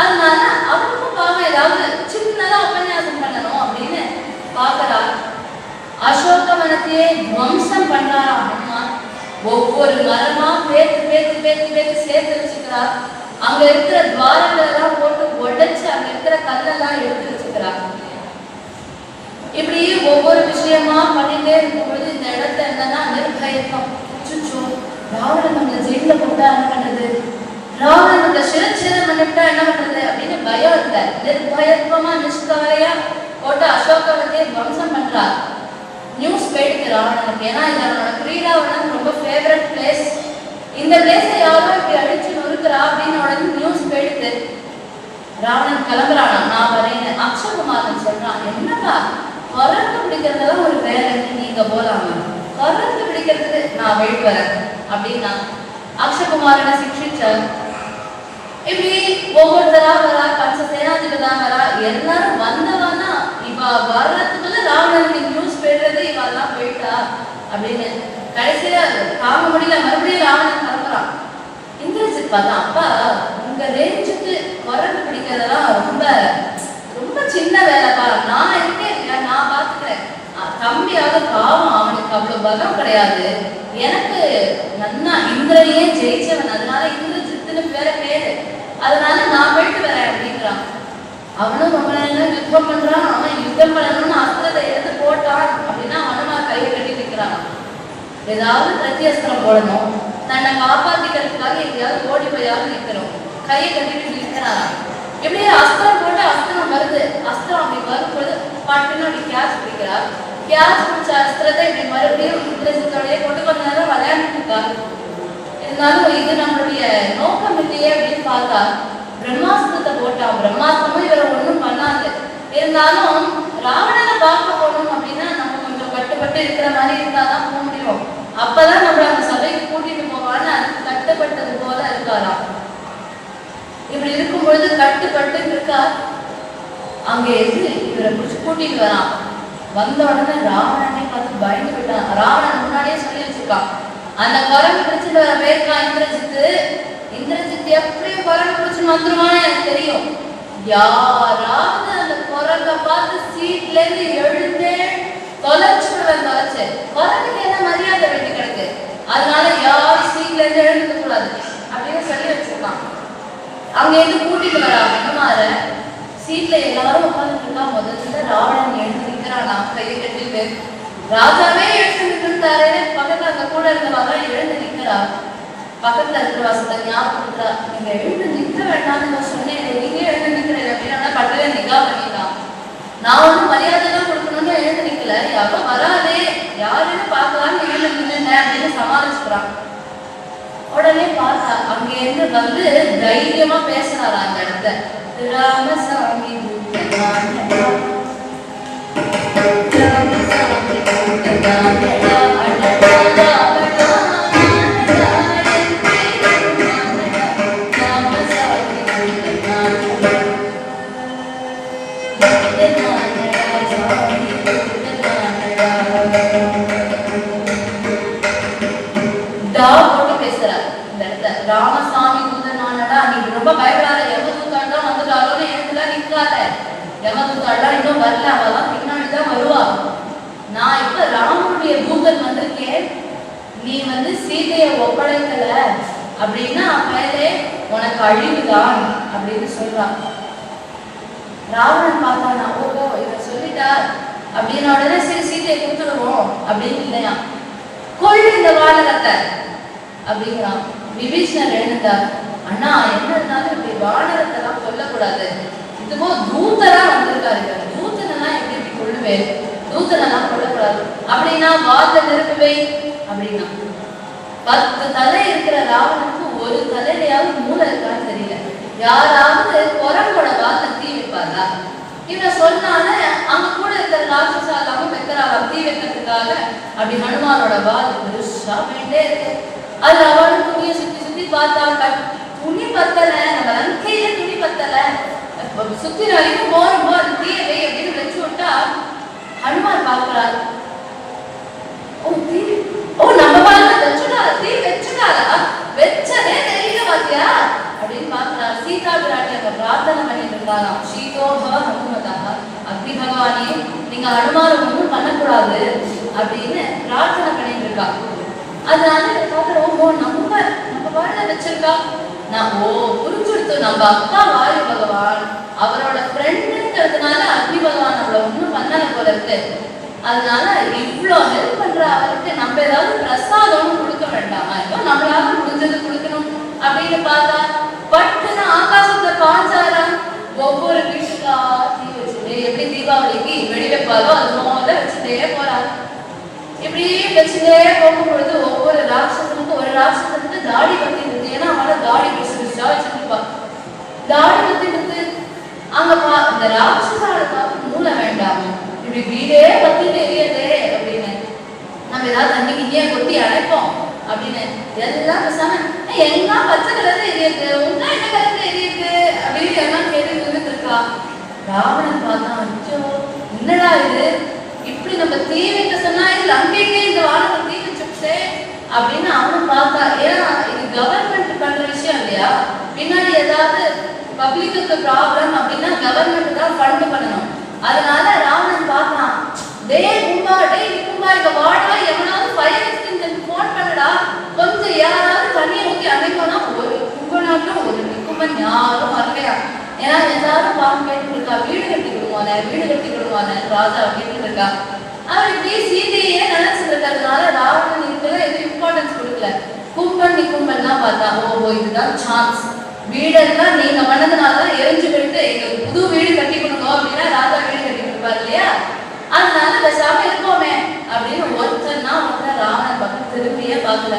அதனால அவனுக்கும் பாவம் ஏதாவது சின்னதா உபன்யாசம் பண்ணணும் அப்படின்னு பாக்குறார். அசோகவனத்தையே துவம்சம் பண்றாரா ஹனுமான். ஒவ்வொரு மரமா பேத்து பேத்து பேத்து பேத்து சேர்த்து வச்சுக்கிறார். அங்க இருக்கிற துவாரங்கள் எல்லாம் போட்டு உடைச்சு அங்க இருக்கிற கல்லெல்லாம் எடுத்து வச்சுக்கிறார். இப்படி ஒவ்வொரு விஷயமா பண்ணிட்டே இருக்கும்பொழுது இந்த இடத்துல என்னன்னா நிர்பயத்துவம். சுச்சோ ராவணன் நம்மள ஜெயில போட்டா என்ன பண்றது, ராவணன் நம்மள சிரச்சேதம் பண்ணிட்டா என்ன பண்றது அப்படின்னு பயம் இல்ல. நிர்பயத்துவமா நிஷ்கவலையா போட்டு அசோகவனத்தையே துவம்சம் பண்றார். நியூஸ் போயிடுது ராவணனுக்கு. ஏன்னா இது அவனோட கிரீடாவனம் ரொம்ப ஃபேவரட் பிளேஸ். இந்த பிளேஸை யாரோ இப்படி அடிச்சு நொறுக்குறா அப்படின்னு உடனே நியூஸ் போயிடுது. ராவணன் கிளம்புறானா, நான் வரேன்னு. அக்ஷகுமாரன் சொல்றான், என்னப்பா குரங்கு பிடிக்கிறதுலாம் ஒரு வேலை, நீங்க போலாமா, குரங்கு பிடிக்கிறதுக்கு நான் போயிட்டு வரேன் அப்படின்னா அக்ஷகுமாரனை சிக்ஷிச்சார். இப்படி ஒவ்வொருத்தரா வரா, கம்ச சேனாதிபதா வரா, எல்லாரும் வந்தவானா இவ வர்றதுக்குள்ள ராவணனுக்கு நியூஸ் போயிடுறது, இவெல்லாம் போயிட்டா அப்படின்னு. கடைசியில காம முடியல, மறுபடியும் ராவணன் கிளம்புறான். இந்திரஜித் பார்த்தா, அப்பா உங்க ரேஞ்சுக்கு குரங்கு பிடிக்கிறதெல்லாம் ரொம்ப ரொம்ப சின்ன வேலைப்பா, நான் இருக்கேன், நான் பாத்துக்கிறேன். தம்பியாக பாவம், அவனுக்கு அவ்வளவு பலம் கிடையாது, எனக்கு நன்னா இந்திரனையே ஜெயிச்சவன், அதனால இந்திரஜித்துன்னு பேரு, அதனால நான் போயிட்டு வரேன் அப்படின்றான். அவனும் ரொம்ப நேரம் யுத்தம் பண்றான். அவன் யுத்தம் பண்ணணும்னு அஸ்திரத்தை எடுத்து போட்டான் அப்படின்னா ஹனுமான் கையை கட்டி நிற்கிறான். ஏதாவது பிரத்யஸ்திரம் போடணும், தன்னை காப்பாத்திக்கிறதுக்காக எங்கேயாவது ஓடி போயாவது நிற்கிறோம், கையை கட்டிட்டு நிற்கிறாராம். இப்படியே அஸ்திரம் போட்டு அஸ்திரம் வருது. அஸ்திரம் அப்படி வரும்போது பாட்டுன்னு அப்படி கேட்ச் பிடிக்கிறார். கேட்ச் பிடிச்ச அஸ்திரத்தை இப்படி மறுபடியும் இந்திரஜித்தோடய கொண்டு கொஞ்ச நேரம் விளையாண்டுட்டு இருக்காரு. இருந்தாலும் இது நம்மளுடைய நோக்கம் இல்லையே அப்படின்னு பார்த்தா பிரம்மாஸ்திரத்தை போட்டான். பிரம்மாஸ்திரமும் இவரை ஒன்றும் பண்ணாது. இருந்தாலும் ராவணனை பார்க்க போகணும் அப்படின்னா நம்ம கொஞ்சம் கட்டுப்பட்டு இருக்கிற மாதிரி இருந்தாதான் போக முடியும். அப்பதான் நம்மள அந்த சபைக்கு கூட்டிட்டு போவான்னு அதுக்கு கட்டுப்பட்டது போல இருக்காராம். இப்படி இருக்கும்பொழுது கட்டுப்பட்டு இருக்கார். அங்கே இருந்து இவரை பிடிச்சி கூட்டிட்டு வரான். வந்த உடனே ராவணனே பார்த்து பயந்து விட்டான். ராவணன் முன்னாடியே சொல்லி வச்சிருக்கான், அந்த குரங்கு பிடிச்சிட்டு வர பேருக்கான் இந்திரஜித்து. இந்திரஜித் எப்படியும் குரங்கு பிடிச்சு வந்துருவான்னு எனக்கு தெரியும். யாராவது அந்த குரங்க பார்த்து சீட்ல இருந்து எழுந்தே தொலைச்சு தொலைச்சு, குரங்குக்கு என்ன மரியாதை வேண்டி கிடக்கு, அதனால யாரும் சீட்ல இருந்து எழுந்துக்க கூடாது அப்படின்னு சொல்லி வச்சிருக்கான். அங்க இருந்து கூட்டிட்டு வரா ஹனுமார. சீட்ல எல்லாரும் உட்காந்துட்டு இருக்கா. முதல்ல ராவணன் எழுந்து நிற்கிறான், கையை கட்டிட்டு. ராஜாவே எழுந்து நிற்கிறாரு. பக்கத்துல அந்த கூட இருந்தவாதான் எழுந்து நிற்கிறா. பக்கத்துல இருக்கிற வசத்தை ஞாபகப்படுத்துறா, நீங்க எழுந்து நிற்க வேண்டாம்னு சொன்னேன், நீங்க எழுந்து நிற்கிறேன் அப்படின்னா பட்டவே நிகா பண்ணிட்டான். நான் ஒன்றும் மரியாதை தான் கொடுக்கணும்னு எழுந்து நிற்கல, யாரோ வராதே யாருன்னு பார்க்கலான்னு எழுந்து நின்றுட்டேன் அப்படின்னு சமாளிச்சுக்கிறான். உடனே பார்த்தா அங்க இருந்து வந்து தைரியமா பேசுறாரா அந்த இடத்த. ராமசாமி ராமசாமி தூதனானடா, நீ ரொம்ப பயப்படாத, யமதூதாள் தான் வந்துட்டாலும் எழுந்துல நிற்காத, யமதூதாள் இன்னும் வரல, அவதான் பின்னாடிதான் வருவா. நான் இப்ப ராமனுடைய தூதன் வந்திருக்கேன், நீ வந்து சீதையை ஒப்படைக்கல அப்படின்னா மேலே உனக்கு அழிவுதான் அப்படின்னு சொல்றான். ராவணன் பார்த்தானா, ஓஹோ இவன் சொல்லிட்டார் அப்படின்னு உடனே சரி சீதையை கொடுத்துடுவோம் அப்படின்னு இல்லையா, கொள்ளு இந்த வானரத்தை அப்படிங்கிறான். விபீஷணர் எழுந்தார், அண்ணா என்ன இருந்தாலும் இப்படி வானரத்தெல்லாம் கொல்லக்கூடாது, இதுவோ தூதரா வந்திருக்காரு, தூதனெல்லாம் எப்படி இப்படி கொள்ளுவேன், தூதனெல்லாம் கொல்லக்கூடாது அப்படின்னா வார்த்தை நிறுத்துவே அப்படின்னா. 10 தலை இருக்கிற ராவனுக்கு ஒரு தலையிலையாவது மூளை இருக்கான்னு தெரியல, யாராவது குரங்கோட வார்த்தை தீ வைப்பாரா? இவன் சொன்னால அங்க கூட இருக்கிற ராட்சசாலாவும் வைக்கிறாங்க தீ வைக்கிறதுக்காக. அப்படி ஹனுமானோட வால் பெருசா போயிட்டே இருக்கு. அது அவளும் துணியை சுத்தி சுத்தி பார்த்தா துணி பத்தல, நம்ம லங்கையில துணி பத்தல, சுத்தி வரைக்கும் போறோம் அது தீயவை அப்படின்னு வச்சு விட்டா ஹனுமான் பார்க்கிறார். நம்ம வாழ்க்கை வச்சுட்டாரா, தீ வச்சுட்டாரா, வச்சதே தெரியல பாத்தியா அப்படின்னு பாக்குறாரு. சீதா பிராட்டி அங்க பிரார்த்தனை பண்ணிட்டு இருக்காராம். சீதோபவ ஹனுமதாக, அக்னி பகவானே நீங்க அனுமான ஒன்றும் பண்ணக்கூடாது அப்படின்னு பிரார்த்தனை பண்ணிட்டு இருக்கா. அதனால பாக்குறோம், ஓ நம்ம வாழ வச்சிருக்கா. நான் புரிஞ்சுடுத்து, நம்ம அப்பா வாயு பகவான் அவரோட ஃப்ரெண்டுங்கிறதுனால அக்னி பகவான் அவளை ஒன்றும் பண்ணல போல இருக்கு. அதனால இவ்வளோ ஹெல்ப் பண்ற அவருக்கு நம்ம ஏதாவது பிரசாதம் கொடுக்க வேண்டாமா, ஏதோ நம்மளால முடிஞ்சது கொடுக்கணும் அப்படின்னு பார்த்தா பட்டுன்னு ஆகாசத்தை பாஞ்சாரா. ஒவ்வொரு வீட்டுக்கா தீ வச்சுட்டே, எப்படி தீபாவளிக்கு வெடி வைப்பாரோ அது போல வச்சுட்டே போறாரு. இப்படி வச்சுட்டே போகும்பொழுது ஒவ்வொரு ராட்சசனுக்கும் ஒரு ராட்சசனுக்கு தாடி பத்தி இருந்தது. ஏன்னா அவனால தாடி பிடிச்சிருச்சா வச்சுருப்பா. தாடி பத்தி இருந்து அங்க இந்த ராட்சசால பார்த்து மூளை வேண்டாமோ, இப்படி வீடே பத்திட்டு எரியதே அப்படின்னு நம்ம ஏதாவது தண்ணி கிண்ணியே கொட்டி அடைப்போம் அப்படின்னு எல்லாம் பேசாம எங்க பச்சை கலர்ல எரியுது, உங்க என்ன கலர்ல எரியுது அப்படின்னு எல்லாம் கேட்டு நின்றுட்டு இருக்கா. ராவணன் பார்த்தா, அச்சோ என்னடா இது, இப்படி நம்ம தீ வைக்க சொன்னா இது லங்கைக்கே இந்த வானத்தை தீ வச்சுச்சே அப்படின்னு அவனும் பார்த்தா. ஏன்னா இது கவர்மெண்ட் பண்ற விஷயம் இல்லையா, பின்னாடி ஏதாவது பப்ளிக்கு ப்ராப்ளம் அப்படின்னா கவர்மெண்ட் தான் ஃபண்ட் பண்ணணும். அதனால ராவணன் பார்த்தான், டே கும்பா இங்க வாடா, எவனாவது ஃபயர் எக்ஸ்டிங்ஷன் போன் பண்ணடா, கொஞ்சம் யாராவது தண்ணியை ஊற்றி அணைக்கோனா. ஒரு கும்பனாட்டும் ஒரு கும்பன் யாரும் வரலையா. ஏன்னா எல்லாரும் பாவம் கேட்டு இருக்கா, வீடு கட்டி கொடுவானே ராஜா கேட்டு இருக்கா. அவர் இப்படி சீதையே நினைச்சிட்டு இருக்கிறதுனால ராவணன் இதுல எதுவும் இம்பார்ட்டன்ஸ் கொடுக்கல. கும்பன்லாம் பார்த்தா, ஓஹோ இதுதான் சான்ஸ், வீடெல்லாம் நீங்க பண்ணதுனாலதான் எரிஞ்சு போயிட்டு எங்களுக்கு புது வீடு கட்டி கொடுங்க அப்படின்னா ராஜா வீடு கட்டி கொடுப்பாரு இல்லையா. அதனால பேசாம இருக்கோமே அப்படின்னு ஒருத்தர் ராவணன் பக்கம் திரும்பியே பார்க்கல.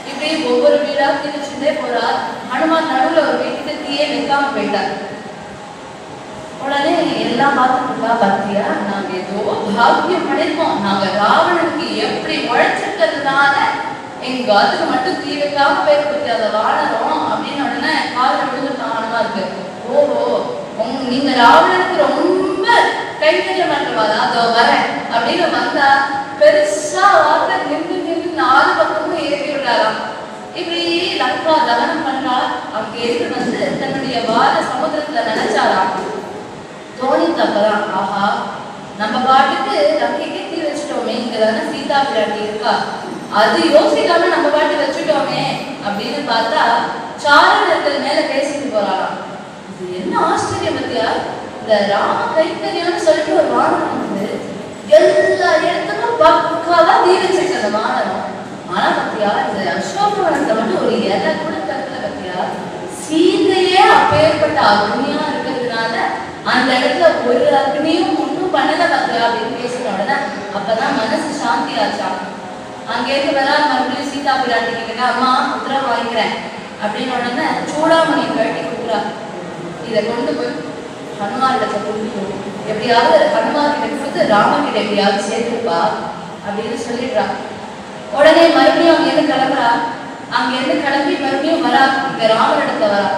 இப்படி ஒவ்வொரு வீடா திரிச்சுட்டே போறார். ஹனுமான் நடுவுல ஒரு வீட்டுக்கு தீயே வைக்காம போயிட்டார். உடனே எல்லாம் பார்த்துட்டு இருக்கா, பத்தியா நாங்க ஏதோ பாக்கியம் பண்ணிருக்கோம், நாங்க ராவணனுக்கு எப்படி உழைச்சிருக்கிறதுனால எங்க அதுக்கு மட்டும் தீ வைக்காம போயிட்டு பத்தி அதை வாழறோம் அப்படின்னு உடனே காதல விழுந்துட்டான் ஹனுமாருக்கு. ஓஹோ நீங்க ராவணனுக்கு ரொம்ப கைத்தறிய மாட்டவாதா, அதோ வரேன் அப்படின்னு வந்தா பெருசா வார்த்தை நின்று 4 பக்கமும் ஏறி விடுறாராம். இப்படி லங்கா தகனம் பண்றா. அங்க ஏறி வந்து தன்னுடைய வார சமுதிரத்துல நினைச்சாராம். தோணித்தப்பதான், ஆஹா நம்ம பாட்டுக்கு லங்கைக்கே தீ வச்சுட்டோமே, இங்கதானே சீதா பிராட்டி இருக்கா, அது யோசிக்காம நம்ம பாட்டு வச்சுட்டோமே அப்படின்னு பார்த்தா சாரணர்கள் மேல பேசிட்டு போறாராம். இது என்ன ஆச்சரியம் பத்தியா, இந்த ராம கைத்தறியான்னு சொல்லிட்டு ஒரு வானம் வந்து எல்லா இடத்துக்கும் பக்காவா தீ வச்சிருக்கு அந்த வானம். ஆனா பத்தியா இந்த அசோகவனத்தை மட்டும் ஒரு இலை கூட தரல பத்தியா. சீதையே அப்பேற்பட்ட அக்னியா இருக்கிறதுனால அந்த இடத்துல ஒரு அக்னியும் ஒன்றும் பண்ணல பத்தியா அப்படின்னு பேசின உடனே அப்பதான் மனசு சாந்தி ஆச்சா. அங்கேருந்து வரா, மறுபடியும் சீதா பிராட்டி கேட்கிறா, அம்மா உத்தரவு வாங்கிக்கிறேன் அப்படின்னு உடனே சூடாமணி கட்டி கொடுக்குறா. இதை கொண்டு போய் ஹனுமானிடத்தை கொடுத்துடும், எப்படியாவது ஹனுமான் கிட்ட கொடுத்து ராமகிட்ட எப்படியாவது சேர்த்துப்பா அப்படின்னு சொல்லிடுறா. உடனே மறுபடியும் அங்கேருந்து கிளம்புறா. அங்கேருந்து கிளம்பி மறுபடியும் வரா, இங்க ராமனிடத்தை வரா.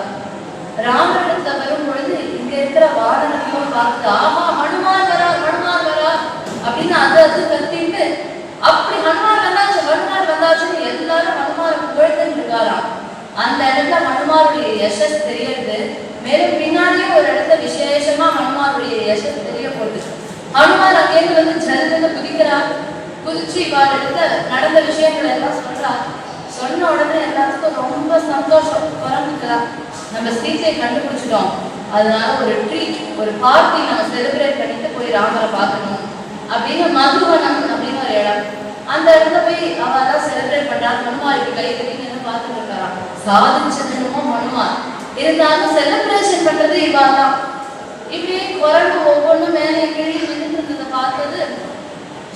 ராமனிடத்தை வரும் பொழுது இங்க இருக்கிற வானரங்களும் பார்த்து, ஆமா ஹனுமான் வரா அப்படின்னு அது கத்திட்டு, அப்படி ஹனுமான் வந்தாச்சுன்னு எல்லாரும் ஹனுமான் புகழ்ந்துட்டு இருக்காராம். அந்த இடத்துல ஹனுமானுடைய யசஸ் தெரியறது. மேலும் பின்னாடியும் ஒரு இடத்துல விசேஷமா ஹனுமானுடைய யசஸ் தெரிய போகுது. ஹனுமான் அங்கேருந்து வந்து ஜல்லுன்னு குதிக்கிறார். குதிச்சு இவாள் இடத்துல நடந்த விஷயங்களை எல்லாம் சொல்றார். சொன்ன உடனே எல்லாத்துக்கும் ரொம்ப சந்தோஷம் பிறந்துக்கலாம். நம்ம சீதையை கண்டுபிடிச்சிட்டோம், அதனால ஒரு ட்ரீட், ஒரு பார்ட்டி நம்ம செலிப்ரேட் பண்ணிட்டு போய் ராமரை பார்க்கணும் அப்படின்னு மதுவனம் அப்படின்னு ஒரு இடம். அந்த இடத்துல போய் அவெல்லாம் செலிப்ரேட் பண்றா. ஹனுமாருக்கு கை கட்டின்னு பார்த்துட்டு இருக்காராம். சாதிச்சதுமோ ஹனுமான், இருந்தாலும் செலிப்ரேஷன் பண்றது இவாள் தான். இப்படி குரங்கு ஒவ்வொன்றும் மேலே கீழே நின்றுட்டு பார்த்தது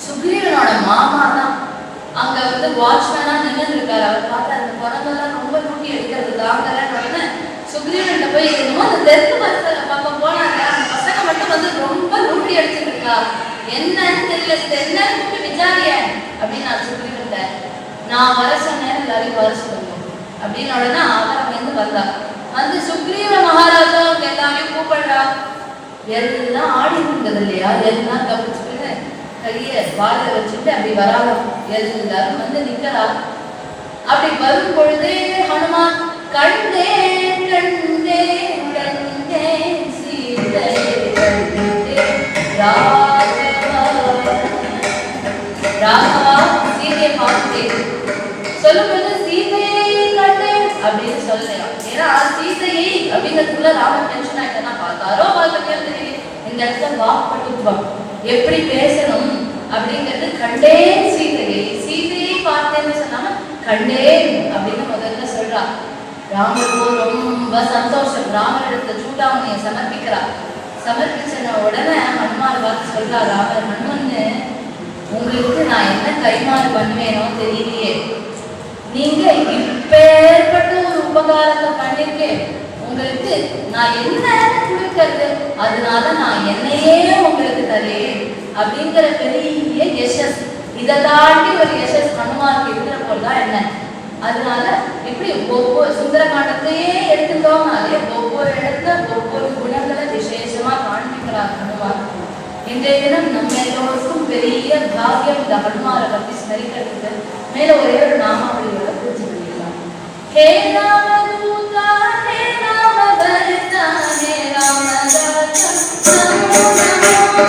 சுக்ரீவனோட மாமா தான். அங்க வந்து வாட்ச்மேனா நின்று இருக்காரு. அவர் பார்த்தா அந்த குரங்கெல்லாம் ரொம்ப நூட்டி அடிக்கிறது தாங்கலன்னு உடனே சுக்ரீவன்கிட்ட போய் என்னமோ அந்த தெற்கு பக்கம் போனாங்க, அந்த பசங்க மட்டும் வந்து ரொம்ப நூட்டி அடிச்சுட்டு இருக்கா, என்னன்னு தெரியல, என்னன்னு விசாரிய அப்படின்னு நான் சுக்ரீவன்கிட்ட. நான் வர சொன்னேன், எல்லாரையும் வர சொல்லுங்க அப்படின்னு உடனே அவர் அங்கிருந்து வந்தா. வந்து சுக்ரீவ மகாராஜா அவங்க எல்லாரையும் கூப்பிடுறா. எல்லாம் ஆடி இருந்தது இல்லையா, எல்லாம் கவனிச்சுட்டு கைய வாழ வச்சுட்டு அப்படி வராங்க. எல்லாரும் வந்து நிக்கிறா. அப்படி வரும் பொழுதே ஹனுமான் கண்டேன் கண்டேன் கண்டேன் சீதை கண்டேன் ராகவா சீதையை பார்த்தேன் சொல்லும்போது சீதையை கண்டேன் அப்படின்னு சொல்லலையா. ஏன்னா சீதையை அப்படிங்கிறதுக்குள்ள ராமன் டென்ஷன் ஆயிட்டா பார்த்தாரோ பார்த்துக்கே தெரியும். இந்த இடத்துல வாக்பட்டுத்துவம் எப்படி பேசணும் அப்படிங்கிறது கண்டேன் சீதையை சீதையை பார்த்தேன்னு சொன்னாம கண்டேன் அப்படின்னு முதல்ல சொல்றா. ராமருக்கோ ரொம்ப சந்தோஷம். ராமரிடத்துல சூடாமணியை சமர்ப்பிக்கிறா. சமர்ப்பிச்ச உடனே ஹனுமான் பார்த்து சொல்றா, ராமர் ஹனுமன்னு உங்களுக்கு நான் என்ன கைமாறு பண்ணுவேனோ தெரியலையே. நீங்க இப்பேற்பட்ட ஒரு உபகாரத்தை பண்ணிருக்கேன். உங்களுக்கு நான் என்ன கொடுக்கறது, அதனால நான் என்னையே உங்களுக்கு தரேன் அப்படிங்கிற பெரிய யசஸ். இதை தாண்டி ஒரு யசஸ் ஹனுமானுக்கு இருக்கிற போதுதான் என்ன. அதனால இப்படி ஒவ்வொரு சுந்தரகாண்டத்தையே எடுத்துட்டோம்னாலே ஒவ்வொரு இடத்துல ஒவ்வொரு குணங்களை விசேஷமா காண்பிக்கிறார் ஹனுமான். இன்றைய தினம் நம்ம எல்லோருக்கும் பெரிய பாக்கியம் இந்த ஹனுமாரை பற்றி ஸ்மரிக்கிறதுக்கு. மேல ஒரே ஒரு நாமாவளியோட பூஜை பண்ணிக்கலாம். ஹே ராமதூதா ஹே ராமபர்தா ஹே ராமதாசா நமோ நமோ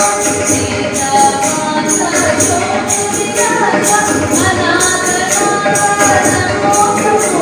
சீதா மாதா சோதிராஜா அநாதநாதா நமோ நமோ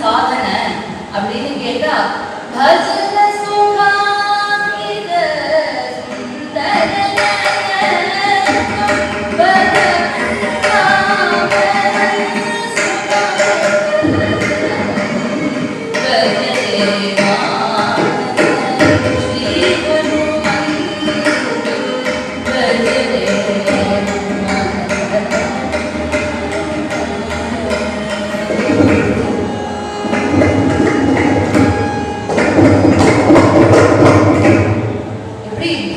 சாதனை அப்படின்னு கேட்டா பஜன சுகாமித சுந்தரன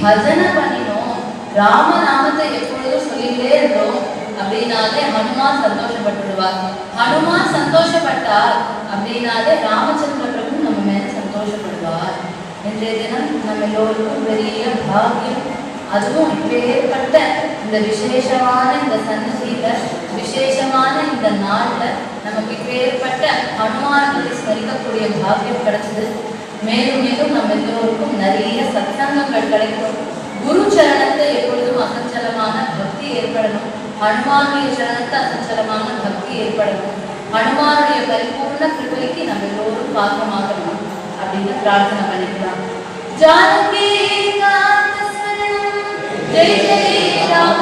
பஜனை பண்ணினோம், ராமநாமத்தை எப்பொழுதும் சொல்லிக்கிட்டே இருந்தோம் அப்படின்னாலே ஹனுமான் சந்தோஷப்பட்டுடுவார். ஹனுமான் சந்தோஷப்பட்டார் அப்படின்னாலே ராமச்சந்திர பிரபு நம்ம மேல சந்தோஷப்படுவார். இன்றைய தினம் நம்ம எல்லோருக்கும் பெரிய பாக்கியம். அதுவும் இப்பேற்பட்ட இந்த விசேஷமான இந்த சன்னதியில விசேஷமான இந்த நாள்ல நமக்கு இப்பேற்பட்ட ஹனுமான்களை ஸ்மரிக்கக்கூடிய பாக்கியம் கிடைச்சது. மேலும் மேலும் நம்ம எல்லோருக்கும் நிறைய சத்சங்கங்கள் கிடைக்கும். குரு சரணத்தை எப்பொழுதும் அசஞ்சலமான பக்தி ஏற்படணும். ஹனுமானுடைய சரணத்தை அசஞ்சலமான பக்தி ஏற்படணும். ஹனுமானுடைய பரிபூர்ண கிருபைக்கு நம்ம எல்லோரும் பாத்திரமாகணும் அப்படின்னு பிரார்த்தனை பண்ணிக்கலாம். ஜானகி காந்த ஸ்மரணம் ஜெய் ஜெய் ராம